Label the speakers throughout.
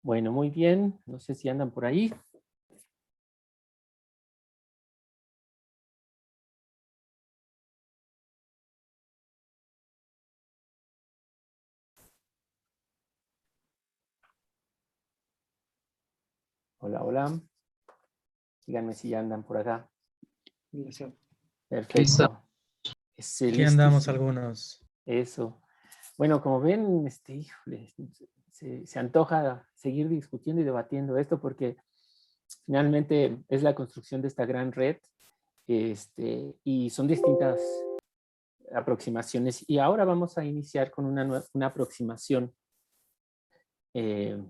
Speaker 1: Bueno, muy bien. No sé si andan por ahí. Hola, hola. Díganme si ya andan por acá.
Speaker 2: Listo.
Speaker 1: Perfecto.
Speaker 2: Aquí andamos
Speaker 1: Excelentísimo.
Speaker 2: algunos.
Speaker 1: Eso. Bueno, como ven, híjole, se antoja seguir discutiendo y debatiendo esto porque finalmente es la construcción de esta gran red, y son distintas aproximaciones. Y ahora vamos a iniciar con una aproximación eh,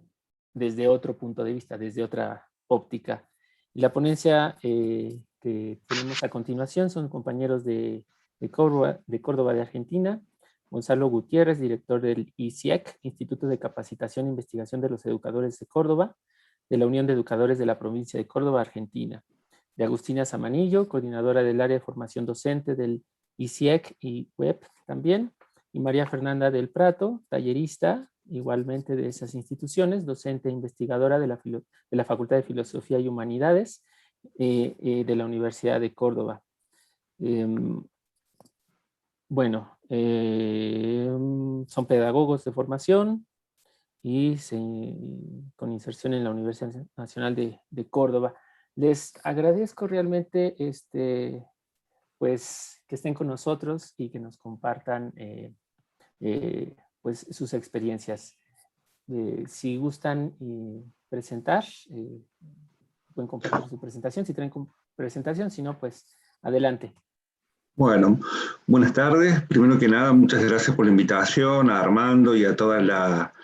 Speaker 1: desde otro punto de vista, desde otra óptica. La ponencia que tenemos a continuación son compañeros de Córdoba de Argentina, Gonzalo Gutiérrez, director del ICIEC, Instituto de Capacitación e Investigación de los Educadores de Córdoba, de la Unión de Educadores de la Provincia de Córdoba, Argentina, de Agustina Zamanillo, coordinadora del área de formación docente del ICIEC y web también, y María Fernanda del Prato, tallerista, igualmente de esas instituciones, docente e investigadora de la Facultad de Filosofía y Humanidades de la Universidad de Córdoba. Bueno, son pedagogos de formación y con inserción en la Universidad Nacional de Córdoba. Les agradezco realmente pues, que estén con nosotros y que nos compartan pues, sus experiencias. Si gustan presentar, pueden compartir su presentación. Si traen presentación, si no, pues adelante.
Speaker 3: Bueno, buenas tardes. Primero que nada, muchas gracias por la invitación a Armando y a toda la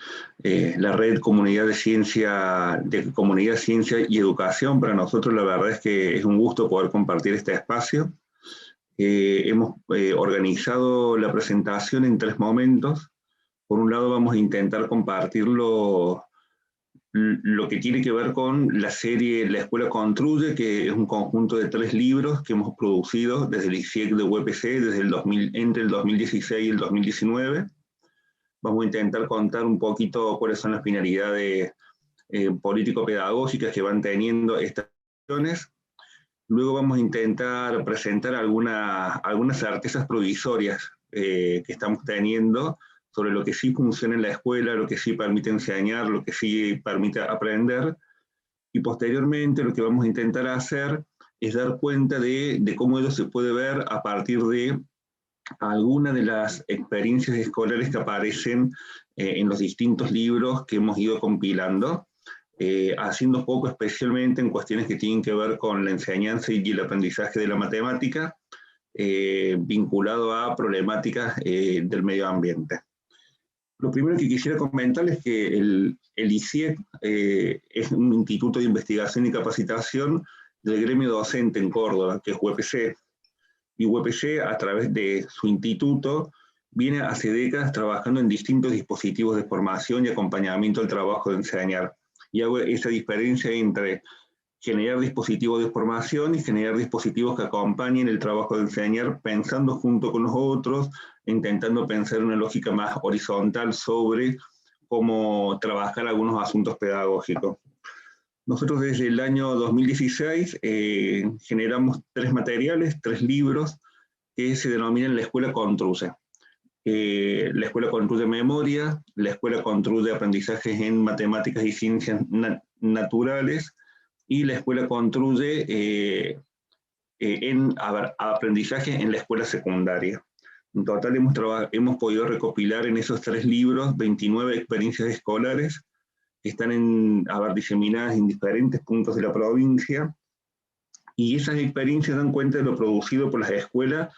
Speaker 3: red Comunidad Ciencia y Educación. Para nosotros la verdad es que es un gusto poder compartir este espacio. Hemos organizado la presentación en 3 momentos. Por un lado vamos a intentar compartirlo lo que tiene que ver con la serie La Escuela Construye, que es un conjunto de 3 libros que hemos producido desde el ICIEC de UPC entre el 2016 y el 2019. Vamos a intentar contar un poquito cuáles son las finalidades político-pedagógicas que van teniendo estas acciones. Luego vamos a intentar presentar algunas certezas provisorias que estamos teniendo sobre lo que sí funciona en la escuela, lo que sí permite enseñar, lo que sí permite aprender. Y posteriormente lo que vamos a intentar hacer es dar cuenta de cómo ello se puede ver a partir de algunas de las experiencias escolares que aparecen en los distintos libros que hemos ido compilando, haciendo foco especialmente en cuestiones que tienen que ver con la enseñanza y el aprendizaje de la matemática, vinculado a problemáticas del medio ambiente. Lo primero que quisiera comentarles es que el ICIEC es un instituto de investigación y capacitación del gremio docente en Córdoba, que es UPC. Y UPC, a través de su instituto, viene hace décadas trabajando en distintos dispositivos de formación y acompañamiento al trabajo de enseñar. Y hago esa diferencia entre generar dispositivos de formación y generar dispositivos que acompañen el trabajo de enseñar, pensando junto con los otros, intentando pensar una lógica más horizontal sobre cómo trabajar algunos asuntos pedagógicos. Nosotros desde el año 2016 generamos 3 materiales, 3 libros que se denominan La Escuela Construye. La Escuela Construye Memoria, La Escuela Construye Aprendizajes en Matemáticas y Ciencias Naturales, y la escuela construye en aprendizaje en la escuela secundaria. En total hemos podido recopilar en esos 3 libros 29 experiencias escolares que están diseminadas en diferentes puntos de la provincia, y esas experiencias dan cuenta de lo producido por las escuelas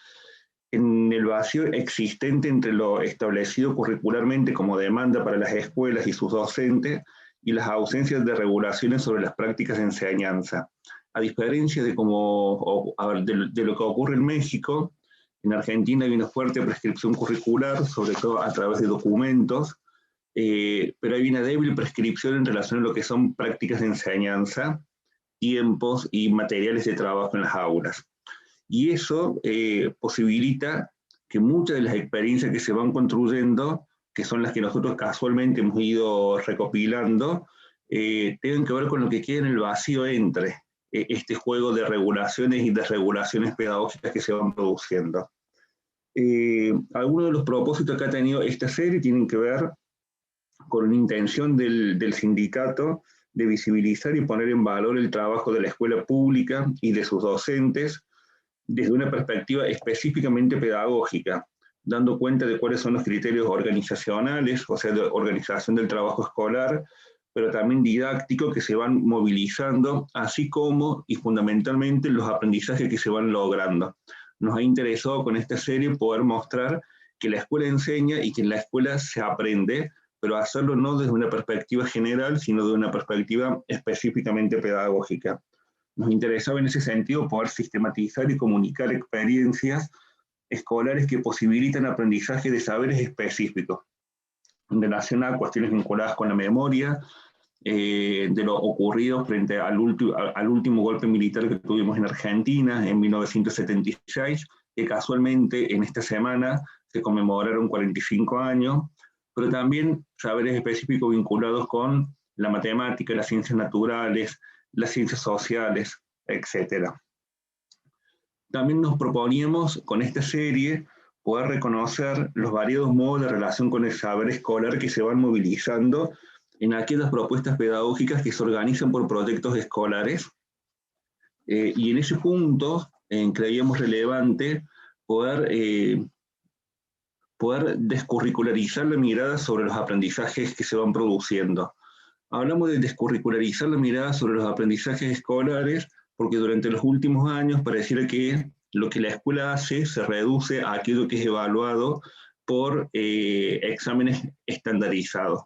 Speaker 3: en el vacío existente entre lo establecido curricularmente como demanda para las escuelas y sus docentes y las ausencias de regulaciones sobre las prácticas de enseñanza. A diferencia de lo que ocurre en México, en Argentina hay una fuerte prescripción curricular, sobre todo a través de documentos, pero hay una débil prescripción en relación a lo que son prácticas de enseñanza, tiempos y materiales de trabajo en las aulas. Y eso posibilita que muchas de las experiencias que se van construyendo, que son las que nosotros casualmente hemos ido recopilando, tengan que ver con lo que queda en el vacío entre este juego de regulaciones y desregulaciones pedagógicas que se van produciendo. Algunos de los propósitos que ha tenido esta serie tienen que ver con una intención del sindicato de visibilizar y poner en valor el trabajo de la escuela pública y de sus docentes desde una perspectiva específicamente pedagógica, dando cuenta de cuáles son los criterios organizacionales, o sea, de organización del trabajo escolar, pero también didáctico, que se van movilizando, así como y fundamentalmente los aprendizajes que se van logrando. Nos ha interesado con esta serie poder mostrar que la escuela enseña y que en la escuela se aprende, pero hacerlo no desde una perspectiva general, sino de una perspectiva específicamente pedagógica. Nos interesaba en ese sentido poder sistematizar y comunicar experiencias escolares que posibilitan aprendizaje de saberes específicos, en relación a cuestiones vinculadas con la memoria, de lo ocurrido frente al último golpe militar que tuvimos en Argentina en 1976, que casualmente en esta semana se conmemoraron 45 años, pero también saberes específicos vinculados con la matemática, las ciencias naturales, las ciencias sociales, etc. También nos proponíamos con esta serie poder reconocer los variados modos de relación con el saber escolar que se van movilizando en aquellas propuestas pedagógicas que se organizan por proyectos escolares. Y en ese punto creíamos relevante poder descurricularizar la mirada sobre los aprendizajes que se van produciendo. Hablamos de descurricularizar la mirada sobre los aprendizajes escolares porque durante los últimos años pareciera que lo que la escuela hace se reduce a aquello que es evaluado por exámenes estandarizados.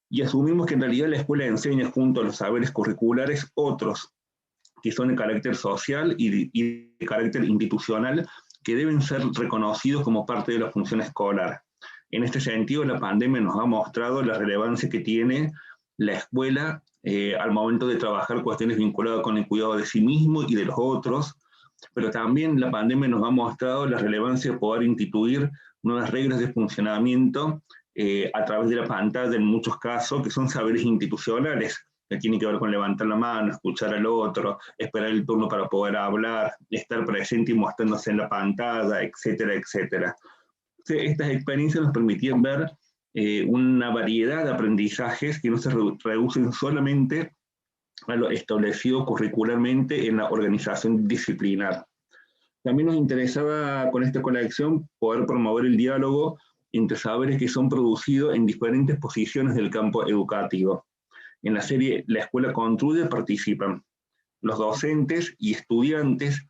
Speaker 3: Y asumimos que en realidad la escuela enseña junto a los saberes curriculares otros, que son de carácter social y de carácter institucional, que deben ser reconocidos como parte de la función escolar. En este sentido, la pandemia nos ha mostrado la relevancia que tiene la escuela al momento de trabajar cuestiones vinculadas con el cuidado de sí mismo y de los otros, pero también la pandemia nos ha mostrado la relevancia de poder instituir nuevas reglas de funcionamiento a través de la pantalla en muchos casos, que son saberes institucionales, que tienen que ver con levantar la mano, escuchar al otro, esperar el turno para poder hablar, estar presente y mostrándose en la pantalla, etcétera, etcétera. Estas experiencias nos permitían ver una variedad de aprendizajes que no se reducen solamente a lo establecido curricularmente en la organización disciplinar. También nos interesaba con esta colección poder promover el diálogo entre saberes que son producidos en diferentes posiciones del campo educativo. En la serie La Escuela Construye participan los docentes y estudiantes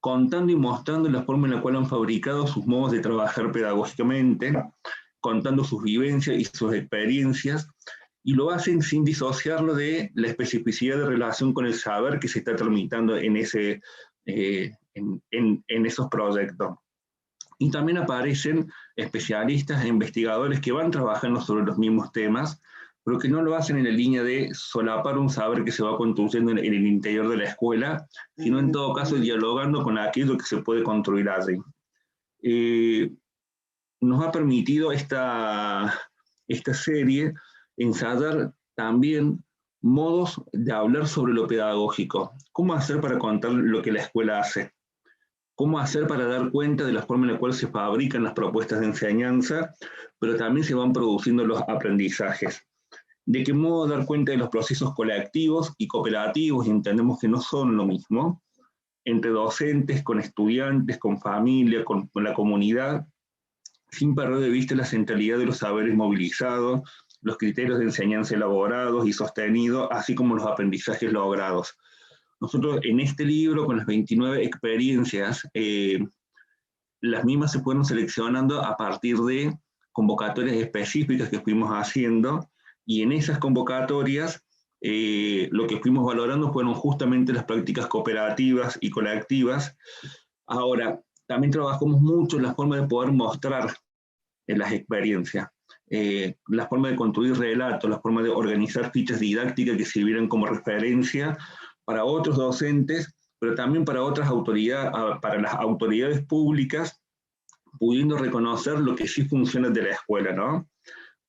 Speaker 3: contando y mostrando la forma en la cual han fabricado sus modos de trabajar pedagógicamente, contando sus vivencias y sus experiencias, y lo hacen sin disociarlo de la especificidad de relación con el saber que se está tramitando en esos proyectos. Y también aparecen especialistas e investigadores que van trabajando sobre los mismos temas, pero que no lo hacen en la línea de solapar un saber que se va construyendo en el interior de la escuela, sino en todo caso dialogando con aquello que se puede construir allí. Nos ha permitido esta serie ensayar también modos de hablar sobre lo pedagógico. ¿Cómo hacer para contar lo que la escuela hace? ¿Cómo hacer para dar cuenta de la forma en la cual se fabrican las propuestas de enseñanza, pero también se van produciendo los aprendizajes? ¿De qué modo dar cuenta de los procesos colectivos y cooperativos, y entendemos que no son lo mismo, entre docentes, con estudiantes, con familia, con la comunidad, sin perder de vista la centralidad de los saberes movilizados, los criterios de enseñanza elaborados y sostenidos, así como los aprendizajes logrados? Nosotros en este libro, con las 29 experiencias, las mismas se fueron seleccionando a partir de convocatorias específicas que fuimos haciendo, y en esas convocatorias lo que fuimos valorando fueron justamente las prácticas cooperativas y colectivas. Ahora, también trabajamos mucho en la forma de poder mostrar las experiencias, la forma de construir relatos, la forma de organizar fichas didácticas que sirvieran como referencia para otros docentes, pero también para otras autoridades, para las autoridades públicas, pudiendo reconocer lo que sí funciona de la escuela, ¿no?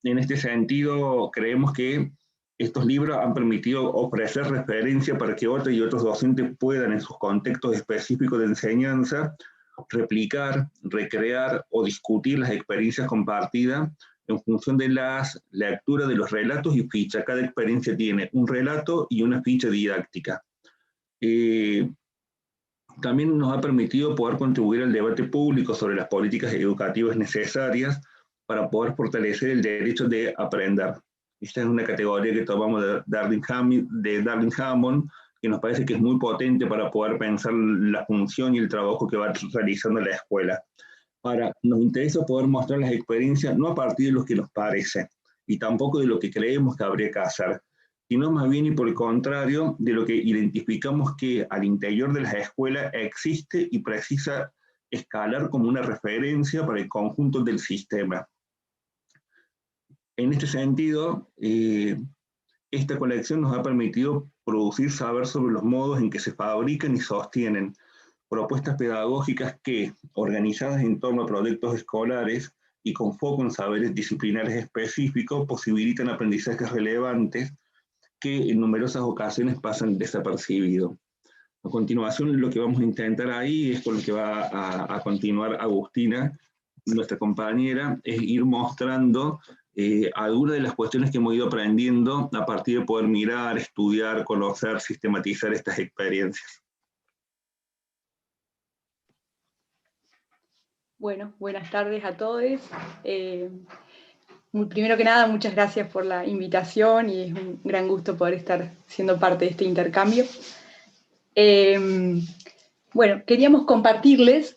Speaker 3: En este sentido, creemos que Estos libros han permitido ofrecer referencia para que otros y otros docentes puedan, en sus contextos específicos de enseñanza, replicar, recrear o discutir las experiencias compartidas en función de las lecturas de los relatos y fichas. Cada experiencia tiene un relato y una ficha didáctica. También nos ha permitido poder contribuir al debate público sobre las políticas educativas necesarias para poder fortalecer el derecho de aprender. Esta es una categoría que tomamos de Darling Hammond, que nos parece que es muy potente para poder pensar la función y el trabajo que va realizando la escuela. Ahora, nos interesa poder mostrar las experiencias no a partir de lo que nos parece, y tampoco de lo que creemos que habría que hacer, sino más bien y por el contrario, de lo que identificamos que al interior de las escuelas existe y precisa escalar como una referencia para el conjunto del sistema. En este sentido, esta colección nos ha permitido producir saber sobre los modos en que se fabrican y sostienen propuestas pedagógicas que, organizadas en torno a proyectos escolares y con foco en saberes disciplinares específicos, posibilitan aprendizajes relevantes que en numerosas ocasiones pasan desapercibidos. A continuación, lo que vamos a intentar ahí es con lo que va a continuar Agustina, nuestra compañera, es ir mostrando algunas de las cuestiones que hemos ido aprendiendo a partir de poder mirar, estudiar, conocer, sistematizar estas experiencias.
Speaker 4: Bueno, buenas tardes a todos. Primero que nada, muchas gracias por la invitación y es un gran gusto poder estar siendo parte de este intercambio. Bueno, queríamos compartirles,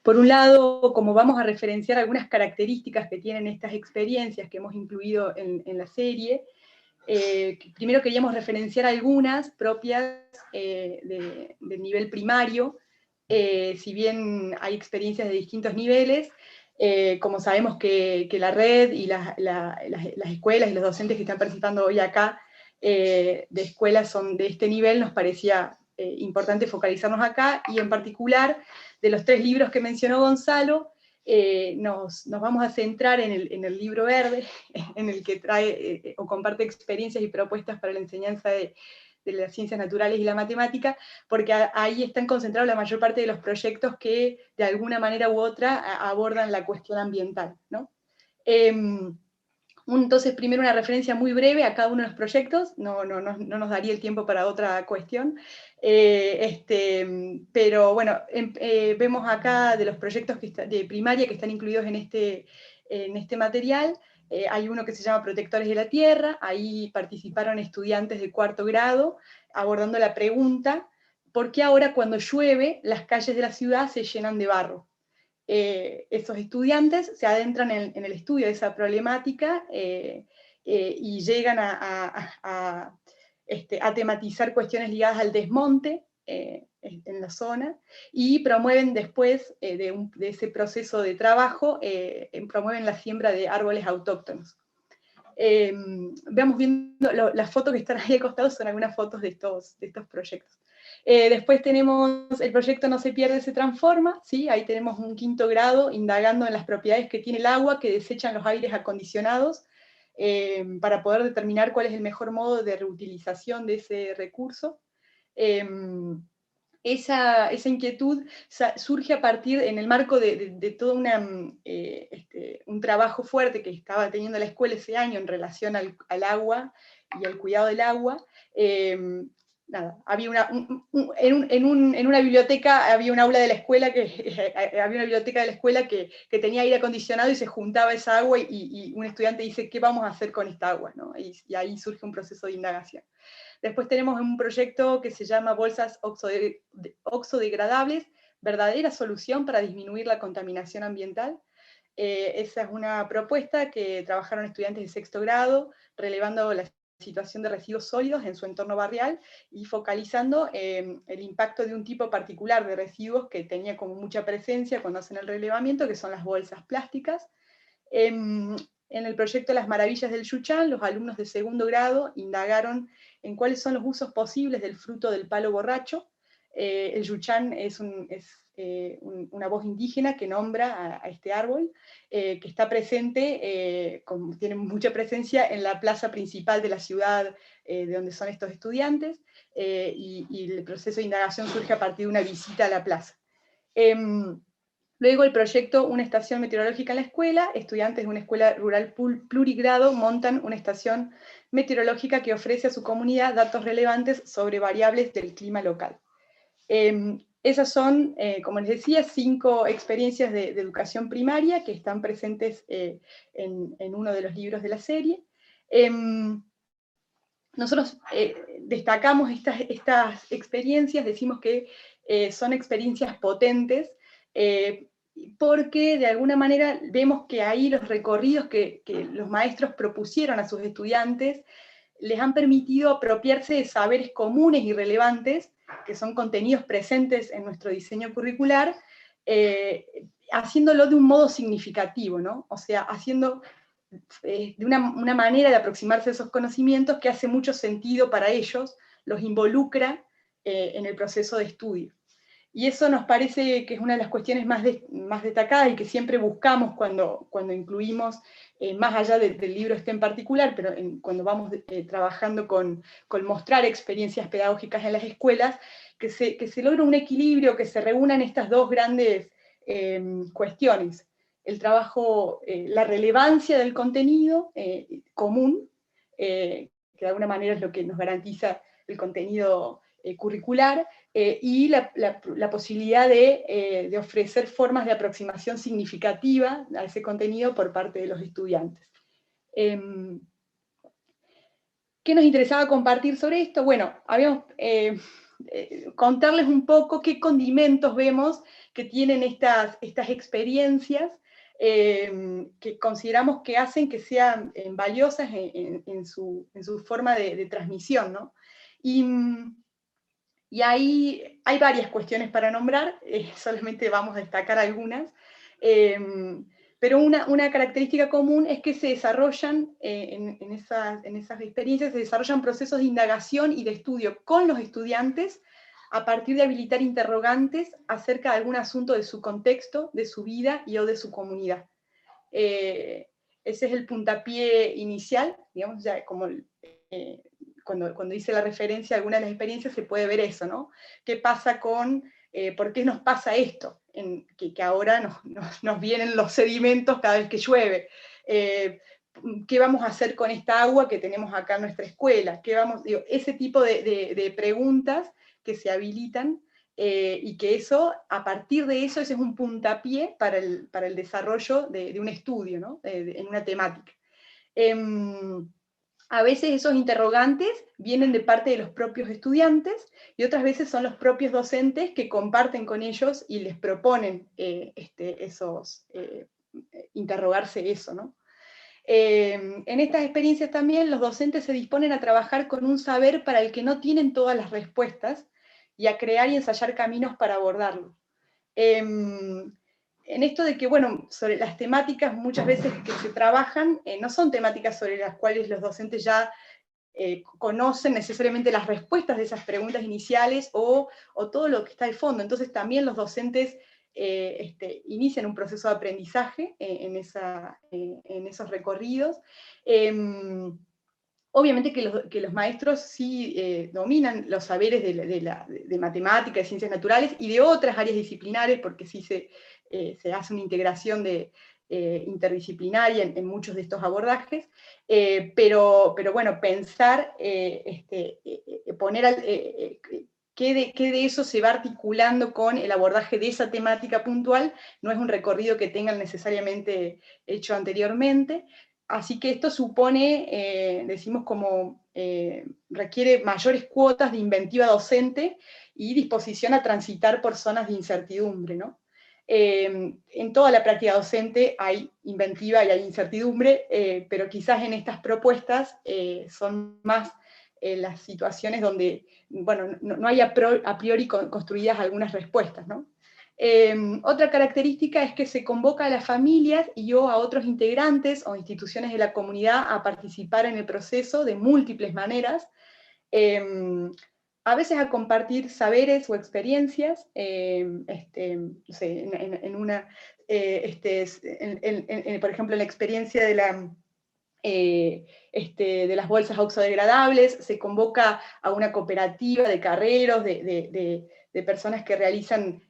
Speaker 4: por un lado, como vamos a referenciar algunas características que tienen estas experiencias que hemos incluido en la serie, primero queríamos referenciar algunas propias del nivel primario, si bien hay experiencias de distintos niveles. Como sabemos que la red y las escuelas y los docentes que están participando hoy acá de escuelas son de este nivel, nos parecía importante focalizarnos acá, y en particular de los 3 libros que mencionó Gonzalo, nos vamos a centrar en el libro verde, en el que trae o comparte experiencias y propuestas para la enseñanza de las ciencias naturales y la matemática, porque ahí están concentrados la mayor parte de los proyectos que de alguna manera u otra abordan la cuestión ambiental, ¿no? Entonces, primero una referencia muy breve a cada uno de los proyectos, no nos daría el tiempo para otra cuestión, pero bueno, vemos acá de los proyectos de primaria que están incluidos en este material. Hay uno que se llama Protectores de la Tierra, ahí participaron estudiantes de 4º grado, abordando la pregunta, ¿por qué ahora cuando llueve las calles de la ciudad se llenan de barro? Estos estudiantes se adentran en el estudio de esa problemática y llegan a tematizar cuestiones ligadas al desmonte en la zona, y promueven después de ese proceso de trabajo, promueven la siembra de árboles autóctonos. Veamos viendo las fotos que están ahí al costado, son algunas fotos de estos proyectos. Después tenemos el proyecto No se pierde, se transforma, ¿sí? Ahí tenemos un 5º grado indagando en las propiedades que tiene el agua que desechan los aires acondicionados, para poder determinar cuál es el mejor modo de reutilización de ese recurso. Esa inquietud surge a partir, en el marco de todo un trabajo fuerte que estaba teniendo la escuela ese año en relación al agua y al cuidado del agua. Había en una biblioteca, había un aula de la escuela había una biblioteca de la escuela que tenía aire acondicionado y se juntaba esa agua, y un estudiante dice, ¿qué vamos a hacer con esta agua? ¿No? Y ahí surge un proceso de indagación. Después tenemos un proyecto que se llama Bolsas oxodegradables, verdadera solución para disminuir la contaminación ambiental. Esa es una propuesta que trabajaron estudiantes de 6º grado, relevando la situación de residuos sólidos en su entorno barrial y focalizando el impacto de un tipo particular de residuos que tenía como mucha presencia cuando hacen el relevamiento, que son las bolsas plásticas. En el proyecto Las Maravillas del Yuchán, los alumnos de 2º grado indagaron en cuáles son los usos posibles del fruto del palo borracho. El yuchán es una voz indígena que nombra a este árbol, que está presente, tiene mucha presencia en la plaza principal de la ciudad de donde son estos estudiantes, y el proceso de indagación surge a partir de una visita a la plaza. Luego el proyecto Una estación meteorológica en la escuela, estudiantes de una escuela rural plurigrado montan una estación meteorológica que ofrece a su comunidad datos relevantes sobre variables del clima local. Esas son, como les decía, 5 experiencias de educación primaria que están presentes en uno de los libros de la serie. Nosotros destacamos estas experiencias, decimos que son experiencias potentes, porque de alguna manera vemos que ahí los recorridos que los maestros propusieron a sus estudiantes les han permitido apropiarse de saberes comunes y relevantes, que son contenidos presentes en nuestro diseño curricular, haciéndolo de un modo significativo, ¿no? O sea, haciendo de una manera de aproximarse a esos conocimientos que hace mucho sentido para ellos, los involucra en el proceso de estudio. Y eso nos parece que es una de las cuestiones más destacadas y que siempre buscamos cuando incluimos, más allá del libro este en particular, pero cuando vamos trabajando con mostrar experiencias pedagógicas en las escuelas, que se logre un equilibrio, que se reúnan estas dos grandes cuestiones. El trabajo, la relevancia del contenido común, que de alguna manera es lo que nos garantiza el contenido curricular, y la posibilidad de ofrecer formas de aproximación significativa a ese contenido por parte de los estudiantes. ¿Qué nos interesaba compartir sobre esto? Bueno, habíamos contarles un poco qué condimentos vemos que tienen estas experiencias, que consideramos que hacen que sean valiosas en su forma de transmisión, ¿no? Y ahí hay varias cuestiones para nombrar, solamente vamos a destacar algunas, pero una característica común es que se desarrollan, en esas experiencias, se desarrollan procesos de indagación y de estudio con los estudiantes a partir de habilitar interrogantes acerca de algún asunto de su contexto, de su vida y o de su comunidad. Ese es el puntapié inicial, digamos, ya como cuando hice la referencia a alguna de las experiencias se puede ver eso, ¿no? ¿Qué pasa con, por qué nos pasa esto? Que ahora nos vienen los sedimentos cada vez que llueve. ¿Qué vamos a hacer con esta agua que tenemos acá en nuestra escuela? Ese tipo de preguntas que se habilitan, y que eso, a partir de eso, ese es un puntapié para el desarrollo de un estudio, ¿no? En una temática. A veces esos interrogantes vienen de parte de los propios estudiantes, y otras veces son los propios docentes que comparten con ellos y les proponen interrogarse eso, ¿no? En estas experiencias también los docentes se disponen a trabajar con un saber para el que no tienen todas las respuestas, y a crear y ensayar caminos para abordarlo. En esto de que, bueno, sobre las temáticas muchas veces que se trabajan, no son temáticas sobre las cuales los docentes ya conocen necesariamente las respuestas de esas preguntas iniciales o todo lo que está de fondo. Entonces también los docentes inician un proceso de aprendizaje en esos recorridos. Obviamente que los maestros sí dominan los saberes de matemática, de ciencias naturales y de otras áreas disciplinares, porque sí se hace una integración interdisciplinaria en muchos de estos abordajes, pero bueno, pensar, poner qué de eso se va articulando con el abordaje de esa temática puntual, no es un recorrido que tengan necesariamente hecho anteriormente. Así que esto supone, decimos como, requiere mayores cuotas de inventiva docente y disposición a transitar por zonas de incertidumbre, ¿no? En toda la práctica docente hay inventiva y hay incertidumbre, pero quizás en estas propuestas son más las situaciones donde, bueno, no hay a priori construidas algunas respuestas, ¿no? Otra característica es que se convoca a las familias y o a otros integrantes o instituciones de la comunidad a participar en el proceso de múltiples maneras. a veces a compartir saberes o experiencias, no sé, por ejemplo, en la experiencia de de las bolsas oxodegradables, se convoca a una cooperativa de carreros, de personas que realizan,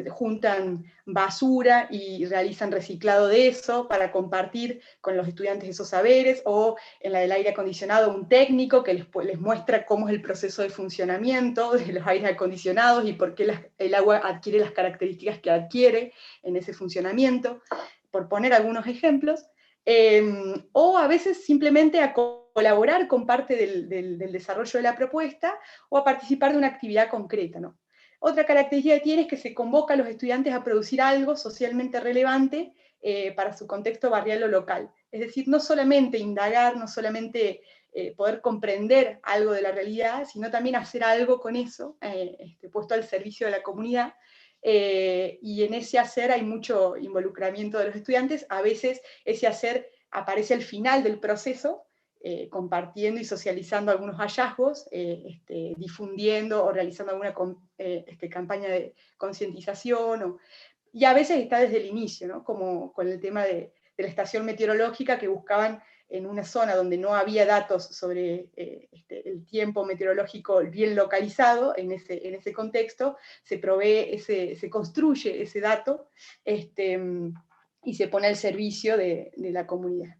Speaker 4: juntan basura y realizan reciclado de eso para compartir con los estudiantes esos saberes, o en la del aire acondicionado, un técnico que les muestra cómo es el proceso de funcionamiento de los aires acondicionados y por qué el agua adquiere las características que adquiere en ese funcionamiento, por poner algunos ejemplos. O a veces simplemente a colaborar con parte del desarrollo de la propuesta, o a participar de una actividad concreta, ¿no? Otra característica que tiene es que se convoca a los estudiantes a producir algo socialmente relevante para su contexto barrial o local. Es decir, no solamente indagar, no solamente poder comprender algo de la realidad, sino también hacer algo con eso, puesto al servicio de la comunidad. Y en ese hacer hay mucho involucramiento de los estudiantes. A veces ese hacer aparece al final del proceso, compartiendo y socializando algunos hallazgos, difundiendo o realizando alguna campaña de concientización, y a veces está desde el inicio, ¿no? Como con el tema de la estación meteorológica, que buscaban en una zona donde no había datos sobre el tiempo meteorológico bien localizado, en ese contexto, se construye ese dato, y se pone al servicio de la comunidad.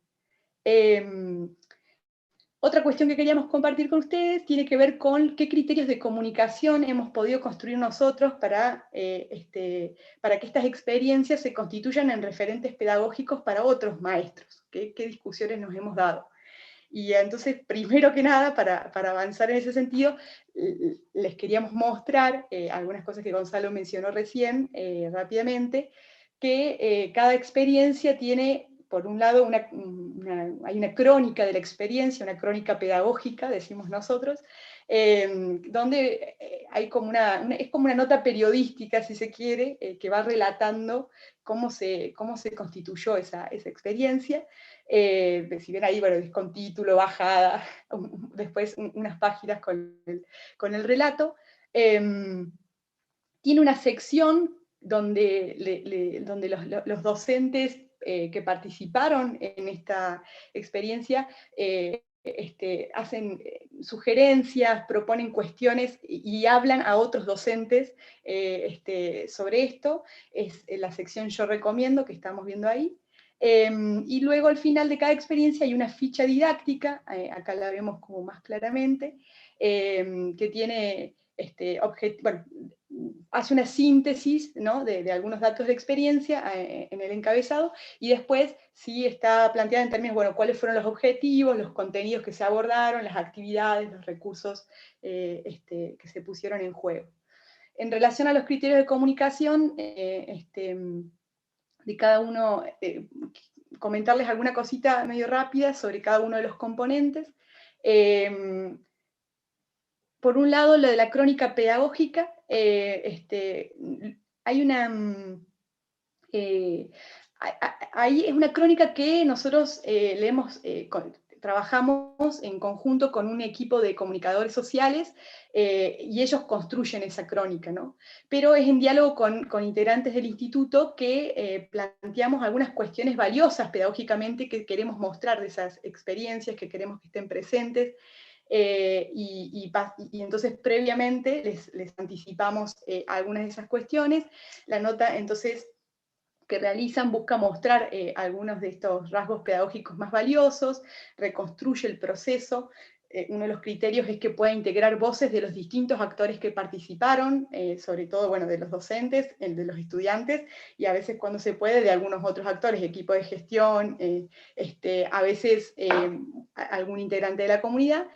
Speaker 4: Otra cuestión que queríamos compartir con ustedes tiene que ver con qué criterios de comunicación hemos podido construir nosotros para que estas experiencias se constituyan en referentes pedagógicos para otros maestros. ¿Qué discusiones nos hemos dado? Y entonces, primero que nada, para avanzar en ese sentido, les queríamos mostrar algunas cosas que Gonzalo mencionó recién, rápidamente, que cada experiencia tiene, por un lado, hay una crónica de la experiencia, una crónica pedagógica, decimos nosotros, donde hay es como una nota periodística, si se quiere, que va relatando cómo se constituyó esa experiencia. Si ven ahí, bueno, es con título, bajada, después unas páginas con el relato. Tiene una sección donde los docentes que participaron en esta experiencia hacen sugerencias, proponen cuestiones y hablan a otros docentes sobre esto. Es la sección Yo Recomiendo, que estamos viendo ahí. Y luego al final de cada experiencia hay una ficha didáctica, acá la vemos como más claramente, que tiene hace una síntesis, ¿no?, de algunos datos de experiencia en el encabezado, y después sí está planteada en términos, bueno, cuáles fueron los objetivos, los contenidos que se abordaron, las actividades, los recursos que se pusieron en juego. En relación a los criterios de comunicación, de cada uno, comentarles alguna cosita medio rápida sobre cada uno de los componentes. Por un lado, lo de la crónica pedagógica, hay una... ahí es una crónica que nosotros trabajamos en conjunto con un equipo de comunicadores sociales, y ellos construyen esa crónica, ¿no? Pero es en diálogo con integrantes del instituto que planteamos algunas cuestiones valiosas pedagógicamente que queremos mostrar de esas experiencias, que queremos que estén presentes. Y entonces previamente les anticipamos algunas de esas cuestiones. La nota entonces que realizan busca mostrar algunos de estos rasgos pedagógicos más valiosos, reconstruye el proceso. Uno de los criterios es que pueda integrar voces de los distintos actores que participaron, sobre todo, bueno, de los docentes, de los estudiantes, y a veces, cuando se puede, de algunos otros actores, equipo de gestión, a veces algún integrante de la comunidad.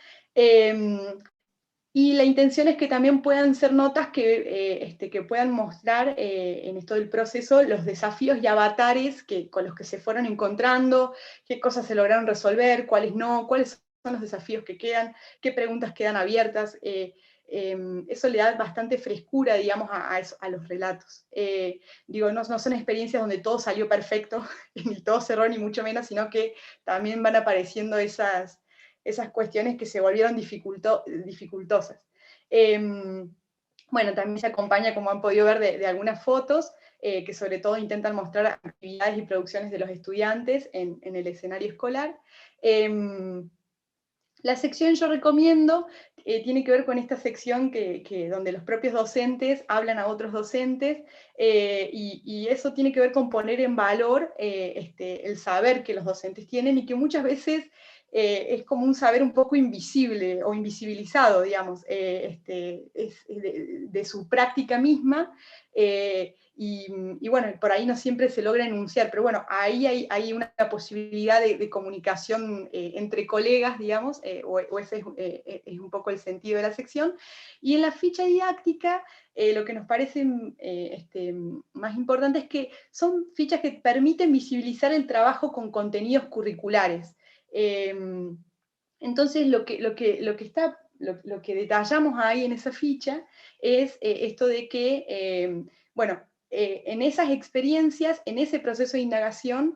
Speaker 4: Y la intención es que también puedan ser notas que puedan mostrar en esto del proceso los desafíos y avatares con los que se fueron encontrando, qué cosas se lograron resolver, cuáles no, cuáles son los desafíos que quedan, qué preguntas quedan abiertas. Eso le da bastante frescura, digamos, a los relatos. Digo, no son experiencias donde todo salió perfecto, ni todo cerró, ni mucho menos, sino que también van apareciendo esas esas cuestiones que se volvieron dificultosas. Bueno, también se acompaña, como han podido ver, de algunas fotos, que sobre todo intentan mostrar actividades y producciones de los estudiantes en el escenario escolar. La sección yo recomiendo tiene que ver con esta sección donde los propios docentes hablan a otros docentes, y eso tiene que ver con poner en valor el saber que los docentes tienen, y que muchas veces es como un saber un poco invisible o invisibilizado, digamos, de su práctica misma, y bueno, por ahí no siempre se logra enunciar, pero bueno, ahí hay una posibilidad de comunicación entre colegas, digamos, o ese es un poco el sentido de la sección. Y en la ficha didáctica, lo que nos parece más importante es que son fichas que permiten visibilizar el trabajo con contenidos curriculares. Entonces, lo que detallamos ahí en esa ficha es esto de que, bueno, en esas experiencias, en ese proceso de indagación,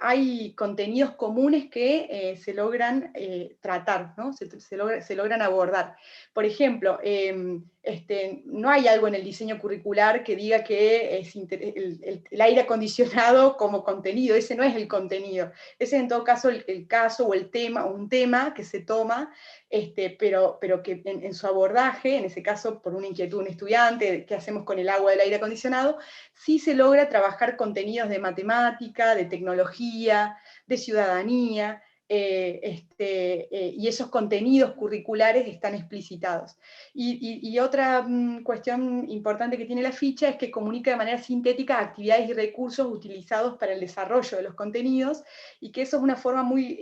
Speaker 4: hay contenidos comunes que se logran tratar, ¿no? Se logran abordar. Por ejemplo, no hay algo en el diseño curricular que diga que el aire acondicionado como contenido, ese no es el contenido. Ese es en todo caso el caso o el tema, o un tema que se toma, pero que en su abordaje, en ese caso por una inquietud de un estudiante, ¿qué hacemos con el agua del aire acondicionado? Sí se logra trabajar contenidos de matemática, de tecnología, de ciudadanía, y esos contenidos curriculares están explicitados. Y otra cuestión importante que tiene la ficha es que comunica de manera sintética actividades y recursos utilizados para el desarrollo de los contenidos, y que eso es una forma muy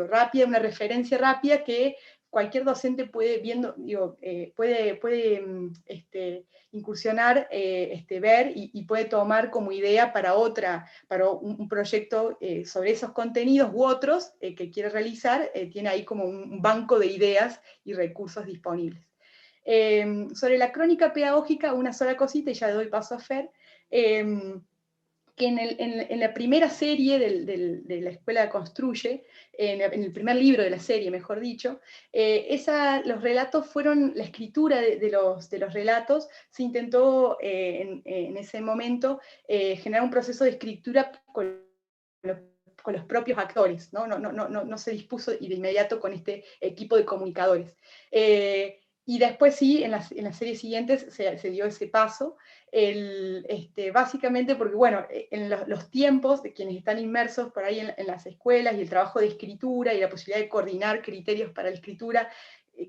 Speaker 4: rápida, una referencia rápida que cualquier docente puede incursionar, ver y puede tomar como idea para un proyecto sobre esos contenidos u otros que quiere realizar, tiene ahí como un banco de ideas y recursos disponibles. Sobre la crónica pedagógica, una sola cosita y ya le doy paso a Fer. Que en la primera serie de la Escuela Construye, en el primer libro de la serie, mejor dicho, los relatos fueron, la escritura de los relatos, se intentó en ese momento generar un proceso de escritura con los propios actores, no se dispuso de inmediato con este equipo de comunicadores. Y después sí, en las series siguientes se dio ese paso, básicamente porque, bueno, en los tiempos de quienes están inmersos por ahí en las escuelas, y el trabajo de escritura y la posibilidad de coordinar criterios para la escritura,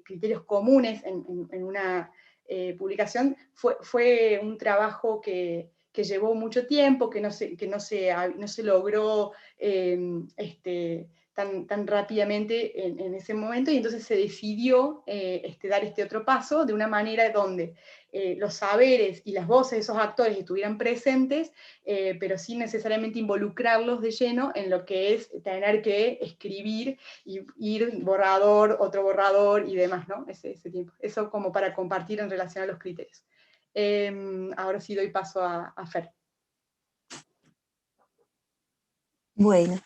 Speaker 4: criterios comunes en una publicación, fue un trabajo que llevó mucho tiempo, que no se logró tan rápidamente en ese momento, y entonces se decidió dar este otro paso de una manera donde los saberes y las voces de esos actores estuvieran presentes, pero sin necesariamente involucrarlos de lleno en lo que es tener que escribir y ir borrador, otro borrador y demás, ¿no? Ese tiempo. Eso como para compartir en relación a los criterios. Ahora sí doy paso a Fer.
Speaker 5: Bueno,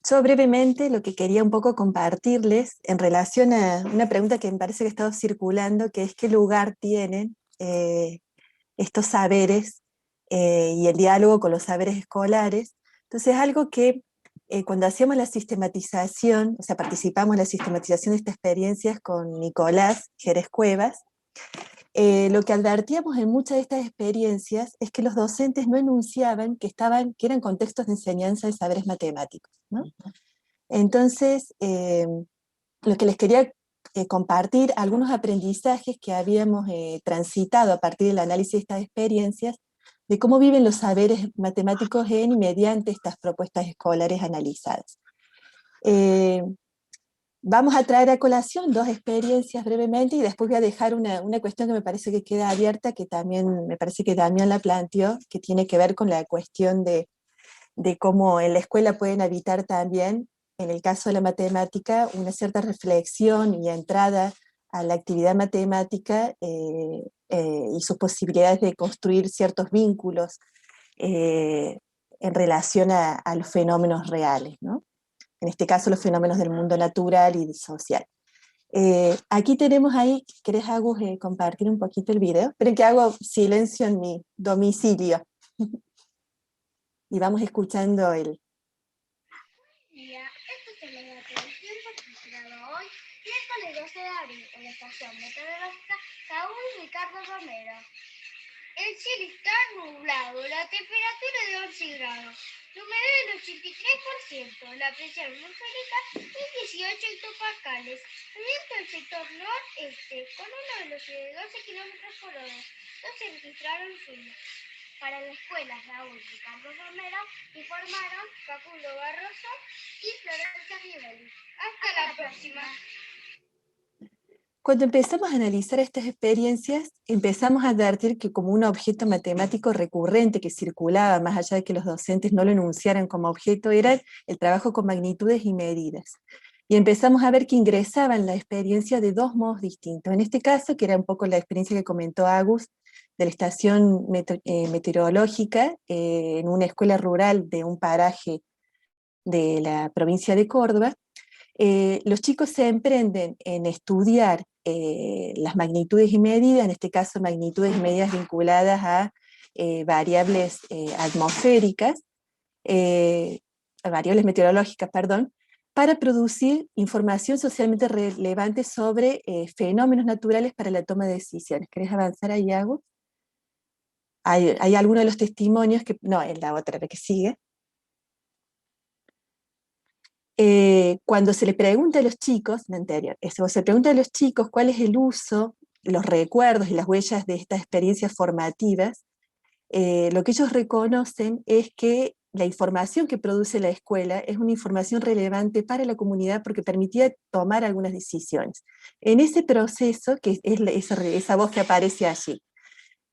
Speaker 5: yo brevemente lo que quería un poco compartirles en relación a una pregunta que me parece que ha estado circulando, que es qué lugar tienen estos saberes y el diálogo con los saberes escolares. Entonces, algo que cuando hacíamos la sistematización, o sea, participamos en la sistematización de estas experiencias con Nicolás Jerez Cuevas, lo que advertíamos en muchas de estas experiencias es que los docentes no enunciaban que eran contextos de enseñanza de saberes matemáticos, ¿no? Entonces, lo que les quería compartir, algunos aprendizajes que habíamos transitado a partir del análisis de estas experiencias, de cómo viven los saberes matemáticos en y mediante estas propuestas escolares analizadas. Vamos a traer a colación dos experiencias brevemente, y después voy a dejar una cuestión que me parece que queda abierta, que también me parece que Damián la planteó, que tiene que ver con la cuestión de cómo en la escuela pueden habitar también, en el caso de la matemática, una cierta reflexión y entrada a la actividad matemática y sus posibilidades de construir ciertos vínculos en relación a los fenómenos reales, ¿no? en este caso los fenómenos del mundo natural y social. Aquí tenemos ahí, ¿querés, Agus, compartir un poquito el video? Esperen que hago silencio en mi domicilio. Y vamos escuchando el...
Speaker 6: Esto es el relato del tiempo registrado hoy, miércoles 12 de abril, en la estación meteorológica Saúl Ricardo Romero. El cielo está nublado, la temperatura de 11 grados, la humedad del 83%, la presión atmosférica es 18 hectopascales, el viento del sector noreste con una velocidad de 12 kilómetros por hora, no se registraron sumas. Para la escuela Saúl Ricardo Romero informaron Facundo Barroso y Florencia Rivelli. Hasta la próxima.
Speaker 5: Cuando empezamos a analizar estas experiencias, empezamos a advertir que como un objeto matemático recurrente que circulaba, más allá de que los docentes no lo enunciaran como objeto, era el trabajo con magnitudes y medidas. Y empezamos a ver que ingresaban la experiencia de dos modos distintos. En este caso, que era un poco la experiencia que comentó Agus, de la estación meteorológica, en una escuela rural de un paraje de la provincia de Córdoba, los chicos se emprenden en estudiar las magnitudes y medidas, en este caso magnitudes y medidas vinculadas a variables atmosféricas, variables meteorológicas, perdón, para producir información socialmente relevante sobre fenómenos naturales para la toma de decisiones. ¿Querés avanzar ahí, Agus? Hay algunos de los testimonios que, no, en la otra, la que sigue. Cuando se le pregunta a los chicos, la anterior, se pregunta a los chicos cuál es el uso, los recuerdos y las huellas de estas experiencias formativas, lo que ellos reconocen es que la información que produce la escuela es una información relevante para la comunidad porque permitía tomar algunas decisiones. En ese proceso, que es esa voz que aparece allí,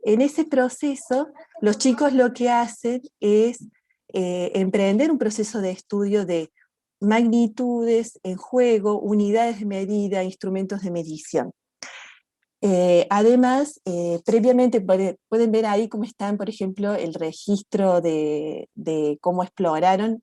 Speaker 5: en ese proceso los chicos lo que hacen es emprender un proceso de estudio de magnitudes en juego, unidades de medida, instrumentos de medición. Además, previamente pueden ver ahí cómo están, por ejemplo, el registro de cómo exploraron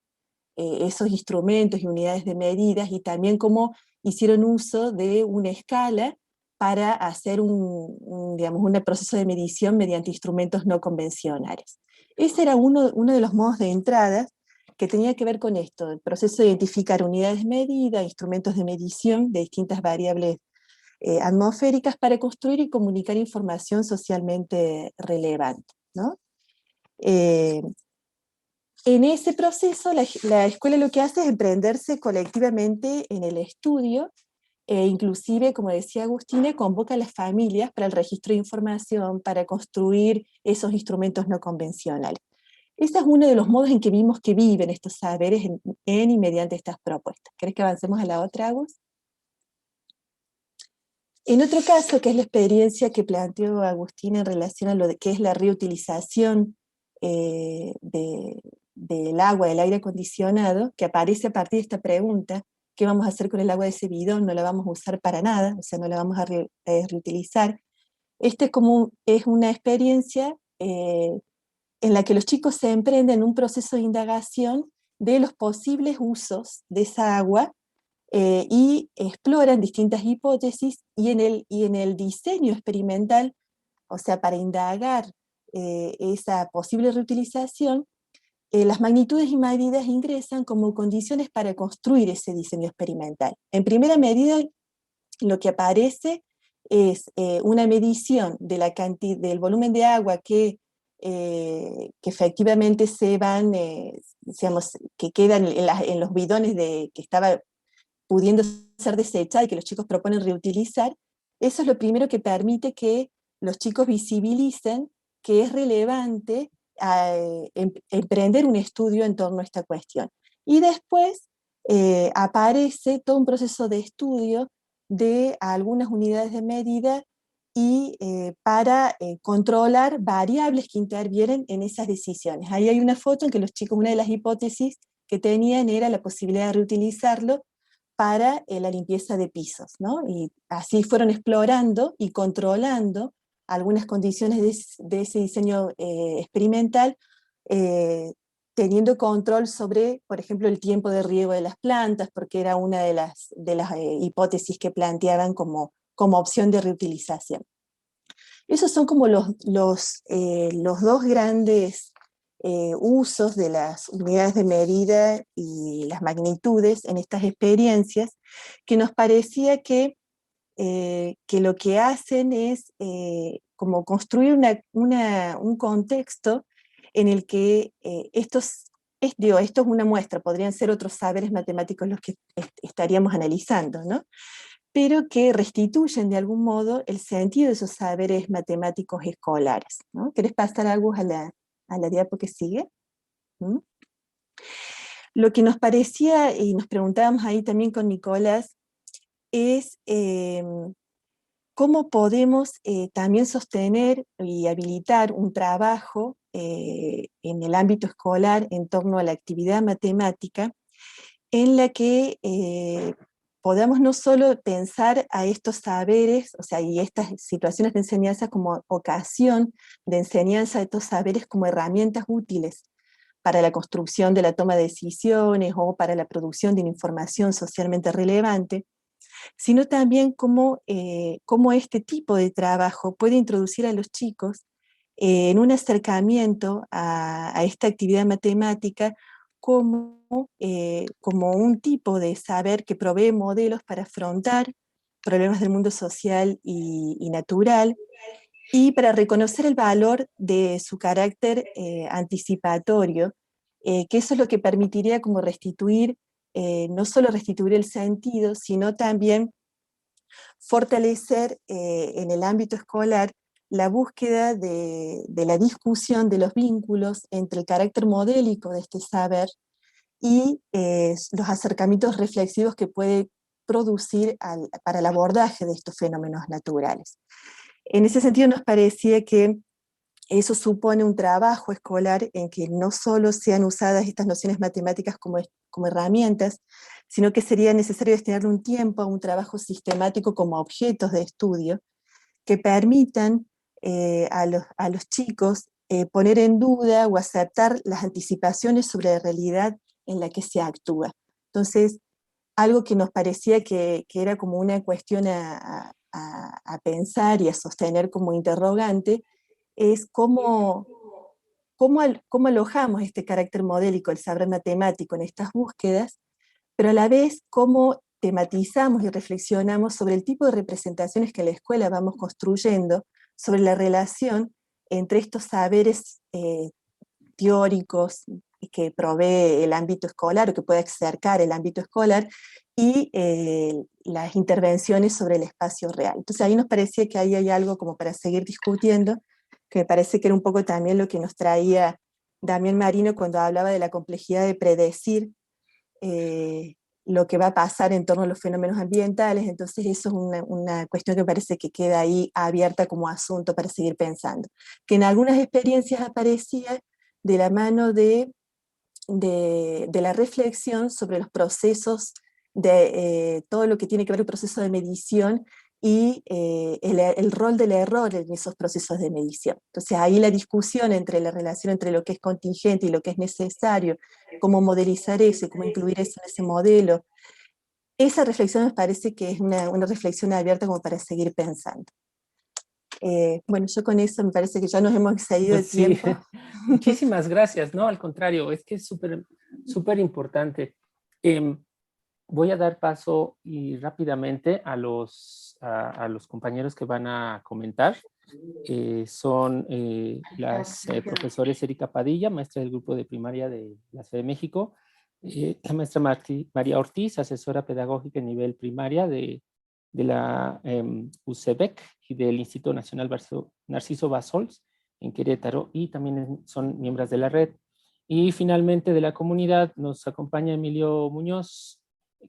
Speaker 5: esos instrumentos y unidades de medidas, y también cómo hicieron uso de una escala para hacer un proceso de medición mediante instrumentos no convencionales. Ese era uno de los modos de entrada que tenía que ver con esto, el proceso de identificar unidades de medida, instrumentos de medición de distintas variables atmosféricas para construir y comunicar información socialmente relevante, ¿no? En ese proceso la escuela lo que hace es emprenderse colectivamente en el estudio, inclusive, como decía Agustina, convoca a las familias para el registro de información, para construir esos instrumentos no convencionales. Ese es uno de los modos en que vimos que viven estos saberes en y mediante estas propuestas. ¿Querés que avancemos a la otra, Agus? En otro caso, que es la experiencia que planteó Agustina en relación a lo que es la reutilización del agua, del aire acondicionado, que aparece a partir de esta pregunta: ¿qué vamos a hacer con el agua de ese bidón? No la vamos a usar para nada, o sea, no la vamos a reutilizar. Es una experiencia en la que los chicos se emprenden un proceso de indagación de los posibles usos de esa agua y exploran distintas hipótesis, y en el diseño experimental, o sea, para indagar esa posible reutilización, las magnitudes y medidas ingresan como condiciones para construir ese diseño experimental. En primera medida, lo que aparece es una medición de la del volumen de agua que efectivamente se van, digamos, que quedan en los bidones que estaba pudiendo ser desechada y que los chicos proponen reutilizar. Eso es lo primero que permite que los chicos visibilicen que es relevante emprender un estudio en torno a esta cuestión. Y después aparece todo un proceso de estudio de algunas unidades de medida y para controlar variables que intervienen en esas decisiones. Ahí hay una foto en que los chicos, una de las hipótesis que tenían era la posibilidad de reutilizarlo para la limpieza de pisos, ¿no? Y así fueron explorando y controlando algunas condiciones de ese diseño experimental, teniendo control sobre, por ejemplo, el tiempo de riego de las plantas, porque era una de las hipótesis que planteaban como opción de reutilización. Esos son como los dos grandes usos de las unidades de medida y las magnitudes en estas experiencias, que nos parecía que lo que hacen es como construir un contexto en el que esto es una muestra, podrían ser otros saberes matemáticos los que estaríamos analizando, ¿no? Pero que restituyen de algún modo el sentido de esos saberes matemáticos escolares, ¿no? ¿Querés pasar algo a la diapo que sigue? ¿Mm? Lo que nos parecía, y nos preguntábamos ahí también con Nicolás, es cómo podemos también sostener y habilitar un trabajo en el ámbito escolar en torno a la actividad matemática, en la que podamos no solo pensar a estos saberes, o sea, y estas situaciones de enseñanza como ocasión de enseñanza de estos saberes como herramientas útiles para la construcción de la toma de decisiones o para la producción de una información socialmente relevante, sino también cómo este tipo de trabajo puede introducir a los chicos en un acercamiento a esta actividad matemática como un tipo de saber que provee modelos para afrontar problemas del mundo social y natural, y para reconocer el valor de su carácter anticipatorio, que eso es lo que permitiría como restituir, no solo restituir el sentido, sino también fortalecer en el ámbito escolar la búsqueda de la discusión de los vínculos entre el carácter modélico de este saber y los acercamientos reflexivos que puede producir para el abordaje de estos fenómenos naturales. En ese sentido nos parecía que eso supone un trabajo escolar en que no solo sean usadas estas nociones matemáticas como herramientas, sino que sería necesario destinarle un tiempo a un trabajo sistemático como objetos de estudio que permitan a los chicos poner en duda o aceptar las anticipaciones sobre la realidad en la que se actúa. Entonces, algo que nos parecía que era como una cuestión a pensar y a sostener como interrogante, es cómo alojamos este carácter modélico, el saber matemático en estas búsquedas, pero a la vez cómo tematizamos y reflexionamos sobre el tipo de representaciones que en la escuela vamos construyendo, sobre la relación entre estos saberes teóricos que provee el ámbito escolar o que puede acercar el ámbito escolar y las intervenciones sobre el espacio real. Entonces ahí nos parecía que ahí hay algo como para seguir discutiendo, que me parece que era un poco también lo que nos traía Damián Marino cuando hablaba de la complejidad de predecir lo que va a pasar en torno a los fenómenos ambientales. Entonces eso es una cuestión que me parece que queda ahí abierta como asunto para seguir pensando. Que en algunas experiencias aparecía de la mano de la reflexión sobre los procesos, de todo lo que tiene que ver con el proceso de medición y el rol del error en esos procesos de medición. Entonces ahí la discusión entre la relación entre lo que es contingente y lo que es necesario, cómo modelizar eso, cómo incluir eso en ese modelo, esa reflexión me parece que es una reflexión abierta como para seguir pensando. Bueno, yo con eso me parece que ya nos hemos excedido de tiempo.
Speaker 1: Muchísimas gracias, no, al contrario, es que es súper importante. Voy a dar paso y rápidamente a los compañeros que van a comentar. Son las profesores Erika Padilla, maestra del grupo de primaria de la Ciudad de México, la maestra María Ortiz, asesora pedagógica en nivel primaria de la UCEBEC y del Instituto Nacional Narciso Bassols en Querétaro, y también son miembros de la red. Y finalmente de la comunidad nos acompaña Emilio Muñoz,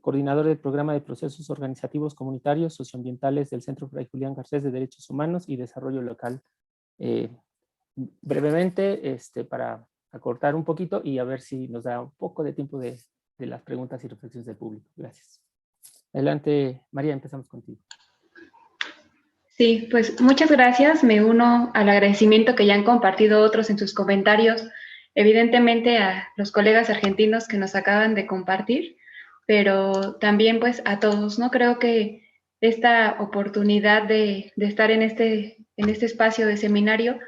Speaker 1: coordinador del programa de procesos organizativos comunitarios socioambientales del Centro Fray Julián Garcés de Derechos Humanos y Desarrollo Local. Brevemente, para acortar un poquito y a ver si nos da un poco de tiempo de las preguntas y reflexiones del público. Gracias. Adelante, María, empezamos contigo.
Speaker 7: Sí, pues muchas gracias. Me uno al agradecimiento que ya han compartido otros en sus comentarios evidentemente a los colegas argentinos que nos acaban de compartir, pero también pues a todos, ¿no? Creo que esta oportunidad de estar en este espacio de seminario,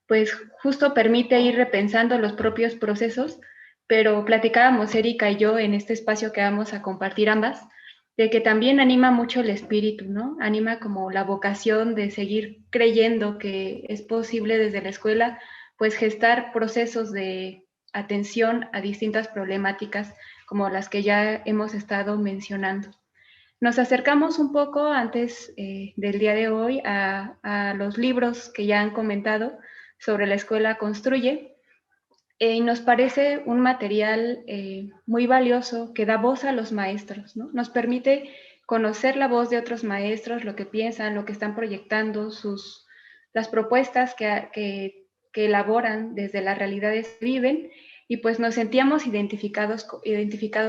Speaker 7: pues justo permite ir repensando los propios procesos, pero platicábamos Erika y yo en este espacio que vamos a compartir ambas, de que también anima mucho el espíritu, ¿no? Anima como la vocación de seguir creyendo que es posible desde la escuela, pues gestar procesos de atención a distintas problemáticas como las que ya hemos estado mencionando. Nos acercamos un poco antes del día de hoy a los libros que ya han comentado sobre la escuela Construye, y nos parece un material muy valioso que da voz a los maestros, ¿no? Nos permite conocer la voz de otros maestros, lo que piensan, lo que están proyectando, las propuestas que elaboran desde las realidades que viven, y pues nos sentíamos identificados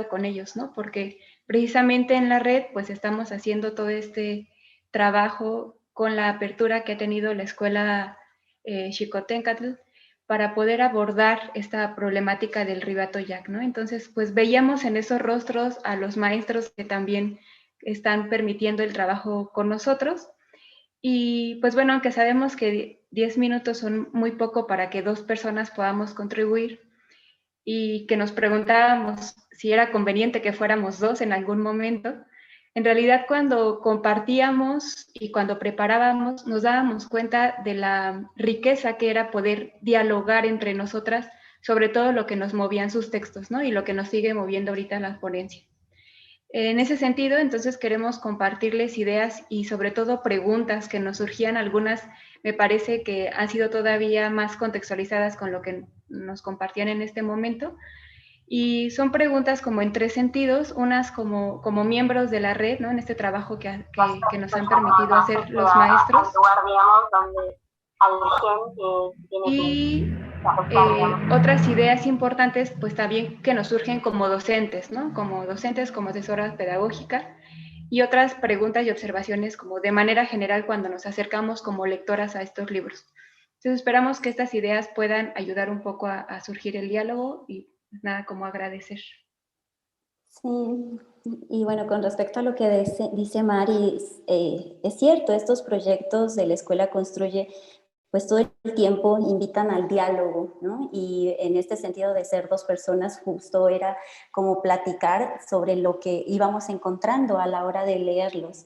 Speaker 7: con ellos, ¿no? Porque precisamente en la red pues estamos haciendo todo este trabajo con la apertura que ha tenido la escuela Xicoténcatl para poder abordar esta problemática del Rivatoyac, ¿no? Entonces, pues veíamos en esos rostros a los maestros que también están permitiendo el trabajo con nosotros. Y pues bueno, aunque sabemos que 10 minutos son muy poco para que 2 personas podamos contribuir, y que nos preguntábamos si era conveniente que fuéramos 2 en algún momento, en realidad cuando compartíamos y cuando preparábamos nos dábamos cuenta de la riqueza que era poder dialogar entre nosotras sobre todo lo que nos movían sus textos, ¿no? Y lo que nos sigue moviendo ahorita en la ponencia. En ese sentido, entonces queremos compartirles ideas y sobre todo preguntas que nos surgían. Algunas me parece que han sido todavía más contextualizadas con lo que nos compartían en este momento. Y son preguntas como en 3 sentidos, unas como miembros de la red, ¿no? En este trabajo que nos han permitido hacer los maestros. Y otras ideas importantes, pues también que nos surgen como docentes, ¿no? Como docentes, como asesora pedagógica, y otras preguntas y observaciones como de manera general cuando nos acercamos como lectoras a estos libros. Entonces esperamos que estas ideas puedan ayudar un poco a surgir el diálogo y nada, como agradecer.
Speaker 8: Sí, y bueno, con respecto a lo que dice Mari, es cierto, estos proyectos de la Escuela Construye pues todo el tiempo invitan al diálogo, ¿no? Y en este sentido de ser 2 personas, justo era como platicar sobre lo que íbamos encontrando a la hora de leerlos.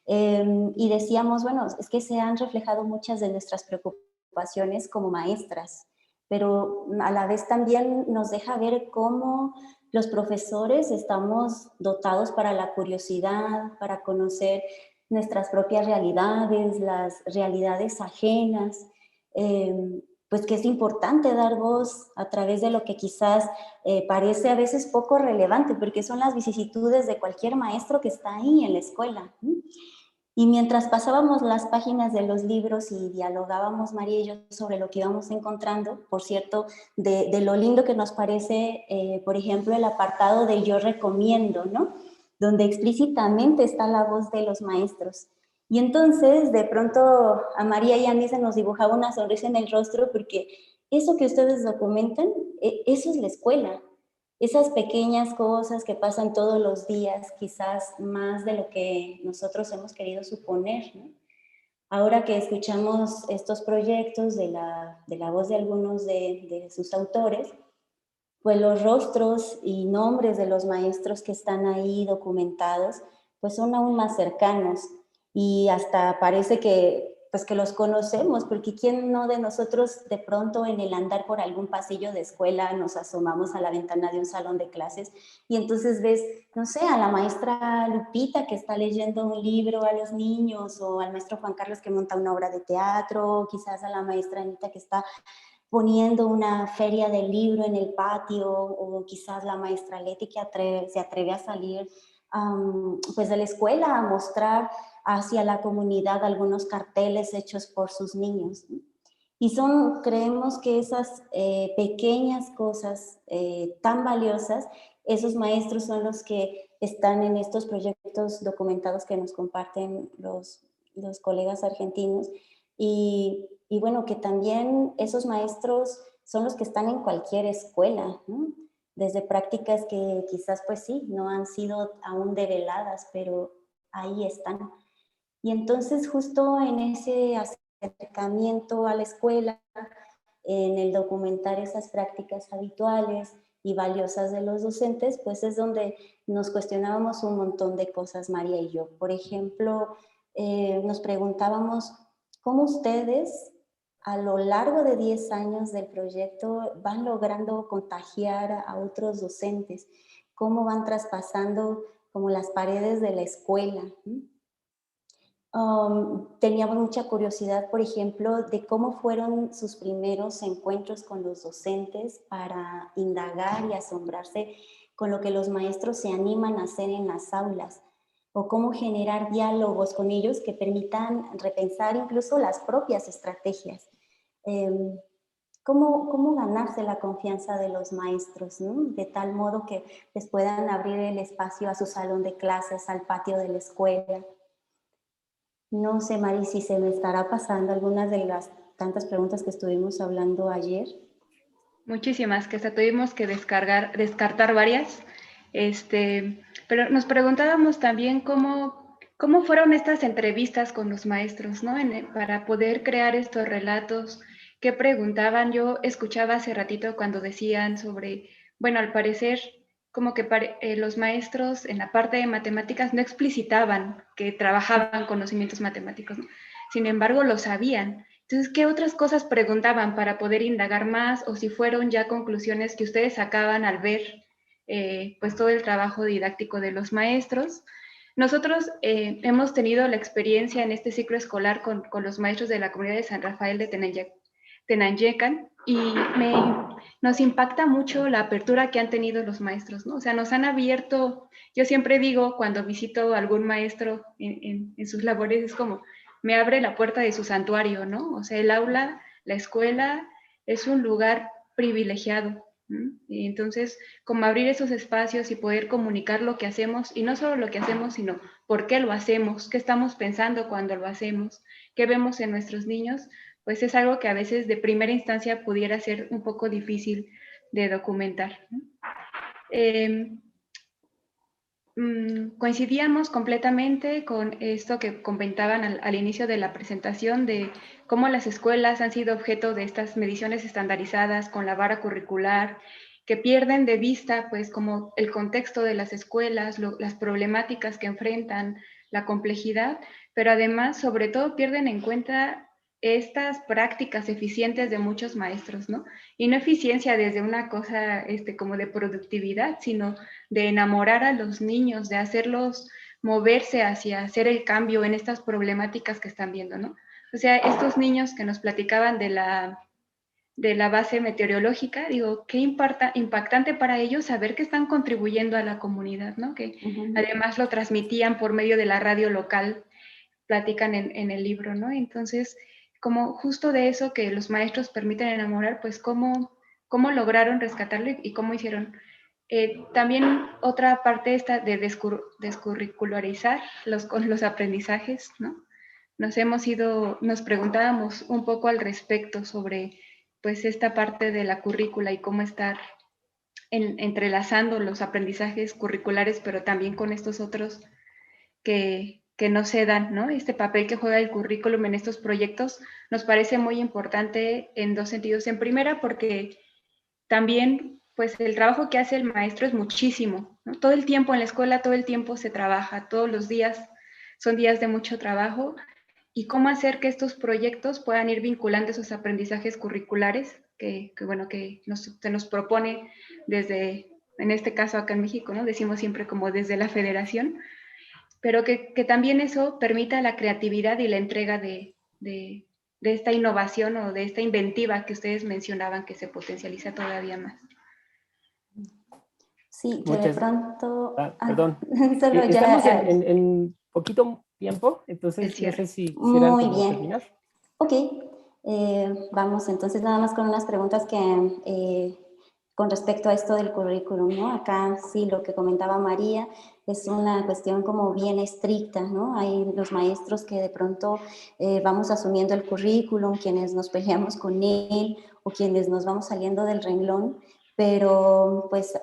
Speaker 8: Y decíamos, bueno, es que se han reflejado muchas de nuestras preocupaciones como maestras, pero a la vez también nos deja ver cómo los profesores estamos dotados para la curiosidad, para conocer nuestras propias realidades, las realidades ajenas, pues que es importante dar voz a través de lo que quizás parece a veces poco relevante, porque son las vicisitudes de cualquier maestro que está ahí en la escuela. Y mientras pasábamos las páginas de los libros y dialogábamos María y yo sobre lo que íbamos encontrando, por cierto, de lo lindo que nos parece, por ejemplo, el apartado de yo recomiendo, ¿no? Donde explícitamente está la voz de los maestros. Y entonces, de pronto, a María y a mí se nos dibujaba una sonrisa en el rostro porque eso que ustedes documentan, eso es la escuela. Esas pequeñas cosas que pasan todos los días, quizás más de lo que nosotros hemos querido suponer, ¿no? Ahora que escuchamos estos proyectos de la voz de algunos de sus autores, pues los rostros y nombres de los maestros que están ahí documentados, pues son aún más cercanos y hasta parece que, pues que los conocemos, porque quién no de nosotros de pronto en el andar por algún pasillo de escuela nos asomamos a la ventana de un salón de clases y entonces ves, no sé, a la maestra Lupita que está leyendo un libro a los niños o al maestro Juan Carlos que monta una obra de teatro, o quizás a la maestra Anita que está poniendo una feria del libro en el patio, o quizás la maestra Leti que se atreve a salir pues de la escuela a mostrar hacia la comunidad algunos carteles hechos por sus niños. Y creemos que esas pequeñas cosas tan valiosas, esos maestros son los que están en estos proyectos documentados que nos comparten los colegas argentinos. Y bueno, que también esos maestros son los que están en cualquier escuela, ¿no? Desde prácticas que quizás pues sí, no han sido aún develadas, pero ahí están. Y entonces justo en ese acercamiento a la escuela, en el documentar esas prácticas habituales y valiosas de los docentes, pues es donde nos cuestionábamos un montón de cosas, María y yo. Por ejemplo, nos preguntábamos cómo ustedes a lo largo de 10 años del proyecto van logrando contagiar a otros docentes, cómo van traspasando como las paredes de la escuela. Teníamos mucha curiosidad, por ejemplo, de cómo fueron sus primeros encuentros con los docentes para indagar y asombrarse con lo que los maestros se animan a hacer en las aulas, o cómo generar diálogos con ellos que permitan repensar incluso las propias estrategias. ¿Cómo ganarse la confianza de los maestros, ¿no? De tal modo que les puedan abrir el espacio a su salón de clases, al patio de la escuela. No sé, Mari, si se me estará pasando algunas de las tantas preguntas que estuvimos hablando ayer.
Speaker 7: Muchísimas, que hasta tuvimos que descartar varias. Pero nos preguntábamos también cómo fueron estas entrevistas con los maestros, ¿no? Para poder crear estos relatos. ¿Qué preguntaban? Yo escuchaba hace ratito cuando decían sobre, bueno, al parecer como que los maestros en la parte de matemáticas no explicitaban que trabajaban conocimientos matemáticos, ¿no? Sin embargo, lo sabían. Entonces, ¿qué otras cosas preguntaban para poder indagar más, o si fueron ya conclusiones que ustedes sacaban al ver pues todo el trabajo didáctico de los maestros? Nosotros hemos tenido la experiencia en este ciclo escolar con los maestros de la comunidad de San Rafael de Tenanyecan, y nos impacta mucho la apertura que han tenido los maestros, ¿no? O sea, nos han abierto. Yo siempre digo, cuando visito a algún maestro en sus labores, es como, me abre la puerta de su santuario, ¿no? O sea, el aula, la escuela, es un lugar privilegiado, ¿no? Y entonces, como abrir esos espacios y poder comunicar lo que hacemos, y no solo lo que hacemos, sino por qué lo hacemos, qué estamos pensando cuando lo hacemos, qué vemos en nuestros niños, pues es algo que a veces de primera instancia pudiera ser un poco difícil de documentar, ¿no? Coincidíamos completamente con esto que comentaban al inicio de la presentación, de cómo las escuelas han sido objeto de estas mediciones estandarizadas con la vara curricular, que pierden de vista pues como el contexto de las escuelas, las problemáticas que enfrentan, la complejidad, pero además sobre todo pierden en cuenta estas prácticas eficientes de muchos maestros, ¿no? Y no eficiencia desde una cosa como de productividad, sino de enamorar a los niños, de hacerlos moverse hacia hacer el cambio en estas problemáticas que están viendo, ¿no? O sea, estos niños que nos platicaban de la base meteorológica, digo, qué impactante para ellos saber que están contribuyendo a la comunidad, ¿no? Que además lo transmitían por medio de la radio local, platican en el libro, ¿no? Entonces, como justo de eso que los maestros permiten enamorar, pues cómo lograron rescatarlo y cómo hicieron. También otra parte esta de descurricularizar los aprendizajes, ¿no? Nos preguntábamos un poco al respecto sobre pues esta parte de la currícula y cómo estar entrelazando los aprendizajes curriculares, pero también con estos otros que no se dan, ¿no? Este papel que juega el currículum en estos proyectos nos parece muy importante en dos sentidos. En primera, porque también, pues, el trabajo que hace el maestro es muchísimo, ¿no? Todo el tiempo en la escuela, todo el tiempo se trabaja, todos los días son días de mucho trabajo, y cómo hacer que estos proyectos puedan ir vinculando esos aprendizajes curriculares que se nos propone desde, en este caso acá en México, ¿no? Decimos siempre como desde la federación, pero que también eso permita la creatividad y la entrega de esta innovación o de esta inventiva que ustedes mencionaban, que se potencializa todavía más.
Speaker 8: Sí, que de pronto...
Speaker 1: perdón.
Speaker 8: Solo
Speaker 1: estamos en poquito tiempo, entonces no sé si quisieran terminar.
Speaker 8: Ok, vamos entonces nada más con unas preguntas que con respecto a esto del currículum, ¿no? Acá sí, lo que comentaba María, es una cuestión como bien estricta, ¿no? Hay los maestros que de pronto vamos asumiendo el currículum, quienes nos peleamos con él o quienes nos vamos saliendo del renglón, pero pues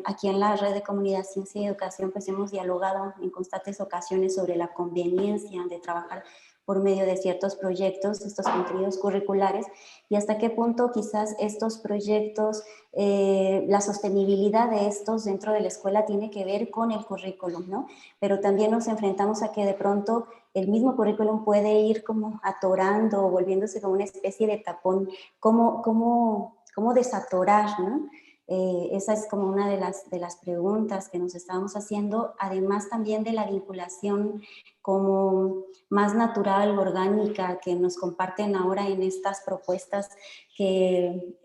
Speaker 8: aquí en la Red de Comunidad, Ciencia y Educación pues hemos dialogado en constantes ocasiones sobre la conveniencia de trabajar por medio de ciertos proyectos, estos contenidos curriculares, y hasta qué punto quizás estos proyectos, la sostenibilidad de estos dentro de la escuela tiene que ver con el currículum, ¿no? Pero también nos enfrentamos a que de pronto el mismo currículum puede ir como atorando o volviéndose como una especie de tapón. ¿Cómo desatorar, ¿no? Esa es como una de las preguntas que nos estábamos haciendo, además también de la vinculación como más natural, orgánica, que nos comparten ahora en estas propuestas que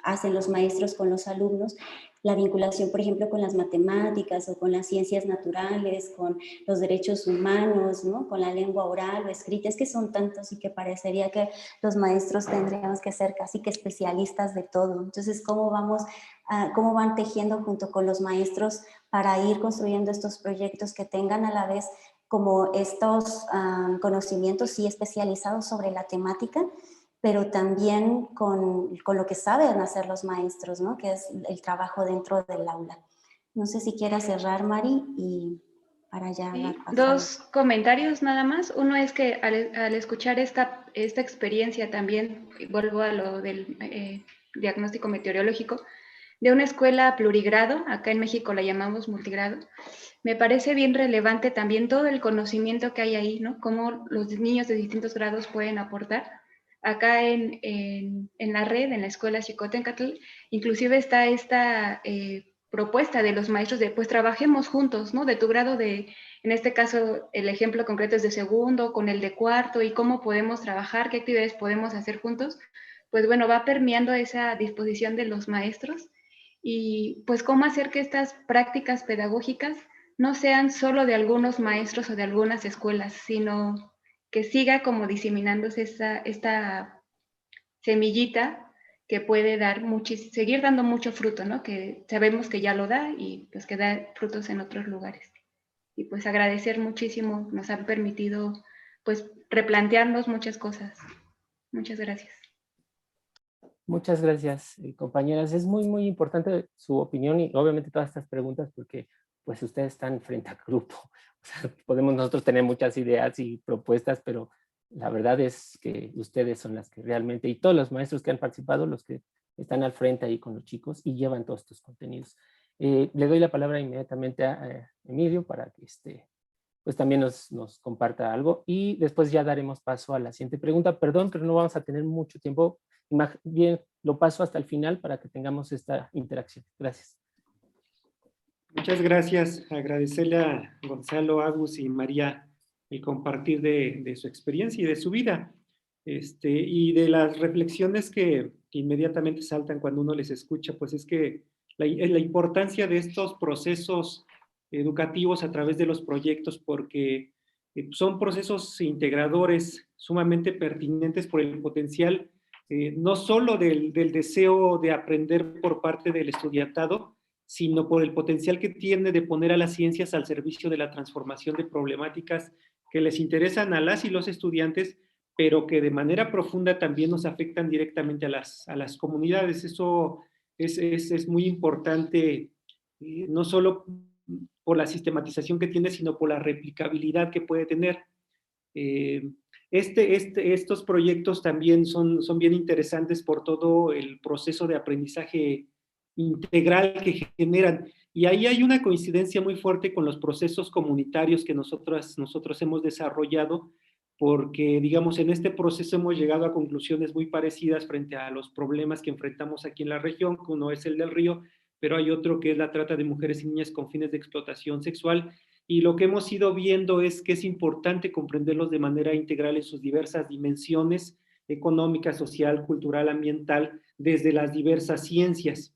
Speaker 8: hacen los maestros con los alumnos, la vinculación, por ejemplo, con las matemáticas o con las ciencias naturales, con los derechos humanos, ¿no? Con la lengua oral o escrita, es que son tantos y que parecería que los maestros tendríamos que ser casi que especialistas de todo. Entonces, ¿cómo van tejiendo junto con los maestros para ir construyendo estos proyectos que tengan a la vez como estos conocimientos sí especializados sobre la temática, pero también con lo que saben hacer los maestros, ¿no? Que es el trabajo dentro del aula. No sé si quieras cerrar, Mari, y para ya dar paso.
Speaker 7: Dos comentarios nada más. Uno es que al escuchar esta experiencia también, vuelvo a lo del diagnóstico meteorológico, de una escuela plurigrado, acá en México la llamamos multigrado, me parece bien relevante también todo el conocimiento que hay ahí, ¿no? Cómo los niños de distintos grados pueden aportar. Acá en la red, en la escuela Xicotencatl, inclusive está esta propuesta de los maestros de, pues trabajemos juntos, ¿no? De tu grado en este caso, el ejemplo concreto es de segundo, con el de cuarto, y cómo podemos trabajar, qué actividades podemos hacer juntos. Pues bueno, va permeando esa disposición de los maestros y pues cómo hacer que estas prácticas pedagógicas no sean solo de algunos maestros o de algunas escuelas, sino que siga como diseminándose esta semillita que puede seguir dando mucho fruto, ¿no? Que sabemos que ya lo da y pues que da frutos en otros lugares. Y pues agradecer muchísimo, nos han permitido pues replantearnos muchas cosas. Muchas gracias.
Speaker 1: Muchas gracias, compañeras. Es muy, muy importante su opinión y obviamente todas estas preguntas porque pues ustedes están frente al grupo. O sea, podemos nosotros tener muchas ideas y propuestas, pero la verdad es que ustedes son las que realmente, y todos los maestros que han participado, los que están al frente ahí con los chicos y llevan todos estos contenidos. Le doy la palabra inmediatamente a Emilio para que pues también nos comparta algo y después ya daremos paso a la siguiente pregunta. Perdón, pero no vamos a tener mucho tiempo. Bien, lo paso hasta el final para que tengamos esta interacción. Gracias.
Speaker 2: Muchas gracias. Agradecerle a Gonzalo, Agus y María el compartir de su experiencia y de su vida. Y de las reflexiones que inmediatamente saltan cuando uno les escucha, pues es que la importancia de estos procesos educativos a través de los proyectos, porque son procesos integradores sumamente pertinentes por el potencial, no solo del deseo de aprender por parte del estudiantado, sino por el potencial que tiene de poner a las ciencias al servicio de la transformación de problemáticas que les interesan a las y los estudiantes, pero que de manera profunda también nos afectan directamente a las comunidades. Eso es muy importante, no solo por la sistematización que tiene, sino por la replicabilidad que puede tener. Estos proyectos también son bien interesantes por todo el proceso de aprendizaje integral que generan. Y ahí hay una coincidencia muy fuerte con los procesos comunitarios que nosotros hemos desarrollado, porque, digamos, en este proceso hemos llegado a conclusiones muy parecidas frente a los problemas que enfrentamos aquí en la región, que uno es el del río, pero hay otro que es la trata de mujeres y niñas con fines de explotación sexual, y lo que hemos ido viendo es que es importante comprenderlos de manera integral en sus diversas dimensiones, económica, social, cultural, ambiental, desde las diversas ciencias.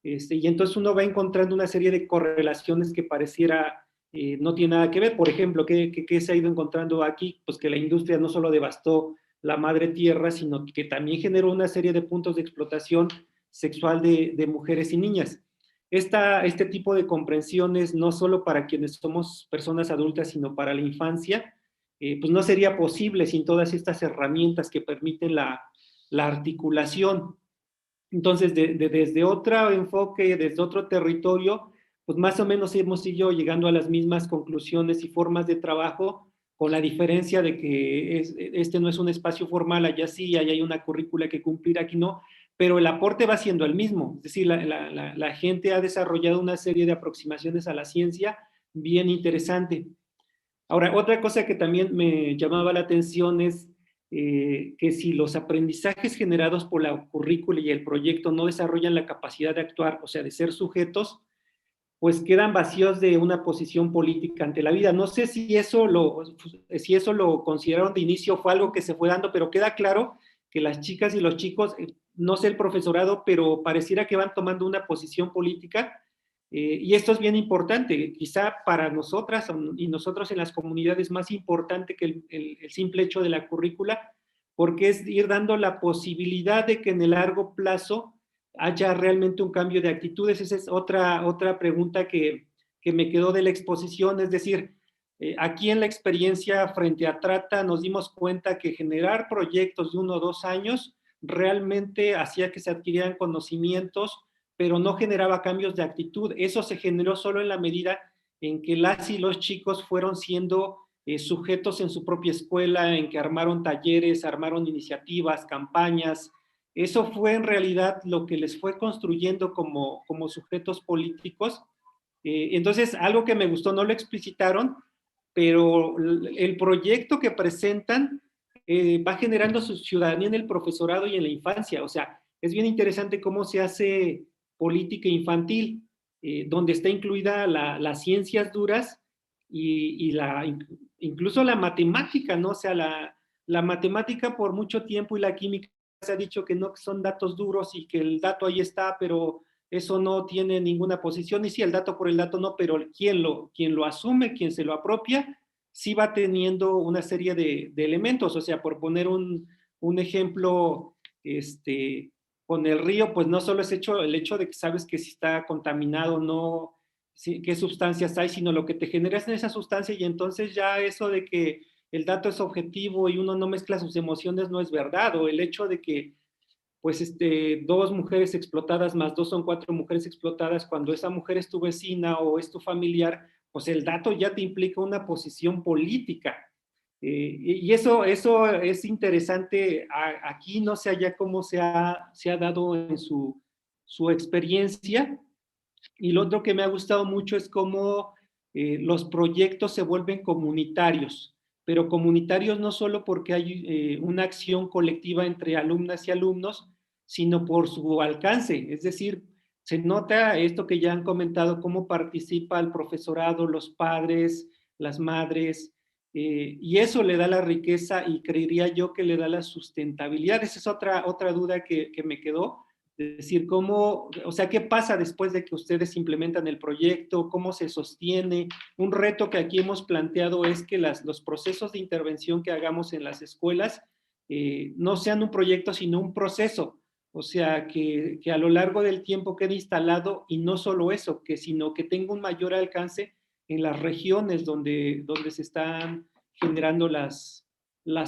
Speaker 2: Y entonces uno va encontrando una serie de correlaciones que pareciera no tiene nada que ver. Por ejemplo, ¿qué se ha ido encontrando aquí? Pues que la industria no solo devastó la madre tierra, sino que también generó una serie de puntos de explotación sexual de mujeres y niñas. Este tipo de comprensiones, no solo para quienes somos personas adultas, sino para la infancia, pues no sería posible sin todas estas herramientas que permiten la articulación. Entonces, desde otro enfoque, desde otro territorio, pues más o menos hemos ido llegando a las mismas conclusiones y formas de trabajo, con la diferencia de que este no es un espacio formal, allá sí, allá hay una currícula que cumplir, aquí no, pero el aporte va siendo el mismo. Es decir, la gente ha desarrollado una serie de aproximaciones a la ciencia bien interesante. Ahora, otra cosa que también me llamaba la atención es que si los aprendizajes generados por la currícula y el proyecto no desarrollan la capacidad de actuar, o sea, de ser sujetos, pues quedan vacíos de una posición política ante la vida. No sé si eso lo consideraron de inicio, fue algo que se fue dando, pero queda claro que las chicas y los chicos, no sé el profesorado, pero pareciera que van tomando una posición política, y esto es bien importante, quizá para nosotras y nosotros en las comunidades más importante que el simple hecho de la currícula, porque es ir dando la posibilidad de que en el largo plazo haya realmente un cambio de actitudes. Esa es otra pregunta que me quedó de la exposición, es decir, aquí en la experiencia frente a Trata nos dimos cuenta que generar proyectos de 1 o 2 años realmente hacía que se adquirieran conocimientos, pero no generaba cambios de actitud. Eso se generó solo en la medida en que las y los chicos fueron siendo sujetos en su propia escuela, en que armaron talleres, armaron iniciativas, campañas. Eso fue en realidad lo que les fue construyendo como sujetos políticos. Entonces, algo que me gustó, no lo explicitaron, pero el proyecto que presentan va generando su ciudadanía en el profesorado y en la infancia. O sea, es bien interesante cómo se hace política infantil, donde está incluida las ciencias duras y incluso la matemática, ¿no? O sea, la matemática por mucho tiempo y la química se ha dicho que no son datos duros y que el dato ahí está, pero eso no tiene ninguna posición. Y sí, el dato por el dato no, pero quien lo asume, quien se lo apropia, sí va teniendo una serie de elementos. O sea, por poner un ejemplo, con el río, pues no solo es el hecho de que sabes que si está contaminado o no, qué sustancias hay, sino lo que te generas en esa sustancia, y entonces ya eso de que el dato es objetivo y uno no mezcla sus emociones no es verdad, o el hecho de que pues 2 mujeres explotadas más 2 son 4 mujeres explotadas, cuando esa mujer es tu vecina o es tu familiar, pues el dato ya te implica una posición política. Y eso es interesante. Aquí no sé allá cómo se ha dado en su experiencia. Y lo otro que me ha gustado mucho es cómo los proyectos se vuelven comunitarios, pero comunitarios no solo porque hay una acción colectiva entre alumnas y alumnos, sino por su alcance. Es decir, se nota esto que ya han comentado, cómo participa el profesorado, los padres, las madres, y eso le da la riqueza y creería yo que le da la sustentabilidad. Esa es otra duda que me quedó. Es decir, ¿qué pasa después de que ustedes implementan el proyecto? ¿Cómo se sostiene? Un reto que aquí hemos planteado es que los procesos de intervención que hagamos en las escuelas no sean un proyecto, sino un proceso. O sea, que a lo largo del tiempo quede instalado, y no solo eso, sino que tenga un mayor alcance en las regiones donde se están generando las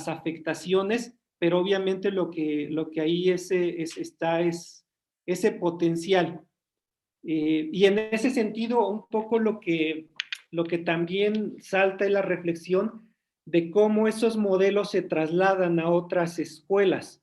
Speaker 2: afectaciones, pero obviamente lo que ahí está es ese potencial. Y en ese sentido, un poco lo que también salta es la reflexión de cómo esos modelos se trasladan a otras escuelas,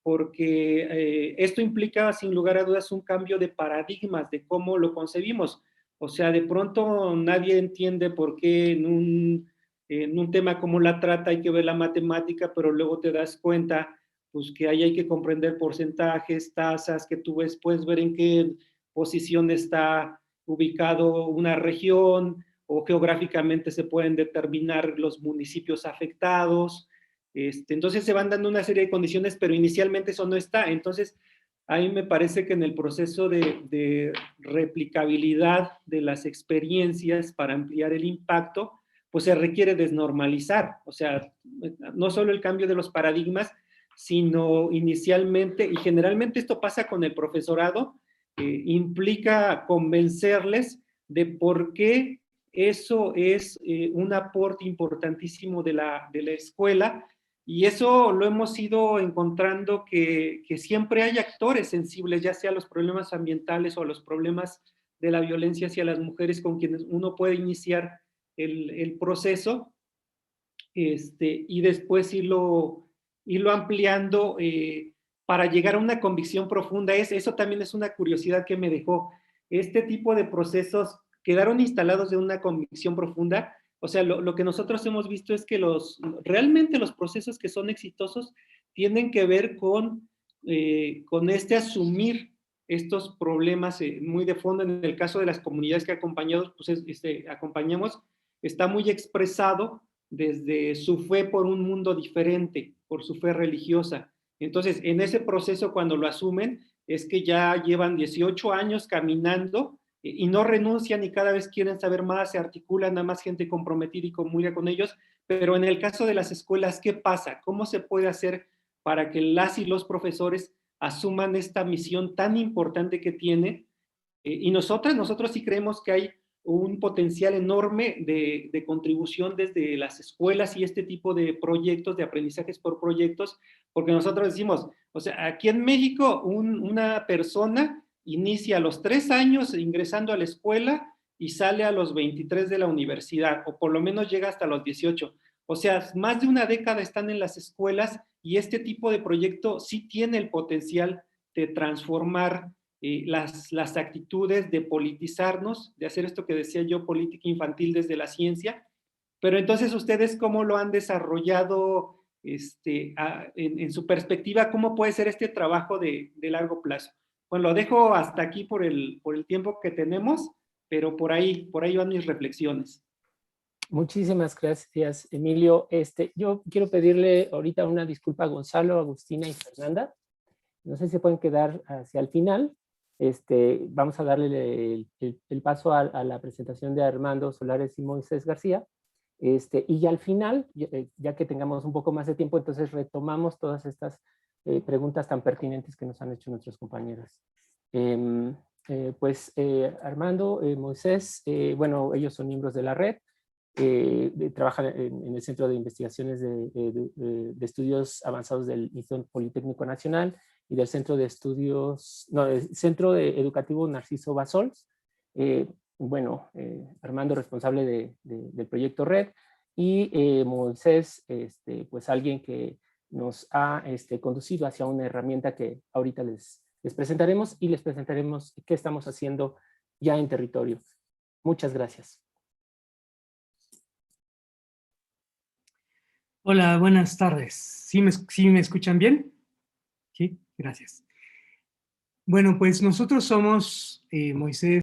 Speaker 2: porque esto implica sin lugar a dudas un cambio de paradigmas de cómo lo concebimos. O sea, de pronto nadie entiende por qué en un tema como la trata hay que ver la matemática, pero luego te das cuenta pues que ahí hay que comprender porcentajes, tasas, que tú puedes ver en qué posición está ubicado una región, o geográficamente se pueden determinar los municipios afectados. Entonces se van dando una serie de condiciones, pero inicialmente eso no está. Entonces, a mí me parece que en el proceso de replicabilidad de las experiencias para ampliar el impacto, pues se requiere desnormalizar. O sea, no solo el cambio de los paradigmas, sino inicialmente, y generalmente esto pasa con el profesorado, implica convencerles de por qué eso es un aporte importantísimo de la escuela, y eso lo hemos ido encontrando que siempre hay actores sensibles, ya sea a los problemas ambientales o a los problemas de la violencia hacia las mujeres, con quienes uno puede iniciar el proceso, y después irlo ampliando para llegar a una convicción profunda. Eso también es una curiosidad que me dejó. Este tipo de procesos quedaron instalados de una convicción profunda. O sea, lo que nosotros hemos visto es que realmente los procesos que son exitosos tienen que ver con asumir estos problemas muy de fondo. En el caso de las comunidades que acompañamos, está muy expresado desde su fe por un mundo diferente, por su fe religiosa. Entonces, en ese proceso, cuando lo asumen, es que ya llevan 18 años caminando y no renuncian y cada vez quieren saber más, se articulan a más gente comprometida y comulga con ellos. Pero en el caso de las escuelas, ¿qué pasa? ¿Cómo se puede hacer para que las y los profesores asuman esta misión tan importante que tiene? Y nosotros sí creemos que hay un potencial enorme de contribución desde las escuelas y este tipo de proyectos, de aprendizajes por proyectos, porque nosotros decimos, o sea, aquí en México una persona inicia a los 3 años ingresando a la escuela y sale a los 23 de la universidad, o por lo menos llega hasta los 18. O sea, más de una década están en las escuelas y este tipo de proyecto sí tiene el potencial de transformar las actitudes, de politizarnos, de hacer esto que decía yo, política infantil desde la ciencia. Pero entonces, ¿ustedes cómo lo han desarrollado en su perspectiva? ¿Cómo puede ser este trabajo de largo plazo? Bueno, lo dejo hasta aquí por el tiempo que tenemos, pero por ahí van mis reflexiones.
Speaker 1: Muchísimas gracias, Emilio. Yo quiero pedirle ahorita una disculpa a Gonzalo, Agustina y Fernanda. No sé si se pueden quedar hacia el final. Vamos a darle el paso a la presentación de Armando Solares y Moisés García. Y ya al final, ya que tengamos un poco más de tiempo, entonces retomamos todas estas preguntas tan pertinentes que nos han hecho nuestros compañeros. Armando, Moisés, bueno, ellos son miembros de la red, trabajan en el Centro de Investigaciones de Estudios Avanzados del Instituto Politécnico Nacional y del Centro de Estudios, no, el Centro Educativo Narciso Bassols. Armando responsable del proyecto Red, y Moisés, pues alguien que nos ha conducido hacia una herramienta que ahorita les presentaremos, y les presentaremos qué estamos haciendo ya en territorio. Muchas gracias.
Speaker 9: Hola, buenas tardes. ¿Sí me escuchan bien? Sí, gracias. Bueno, pues nosotros somos Moisés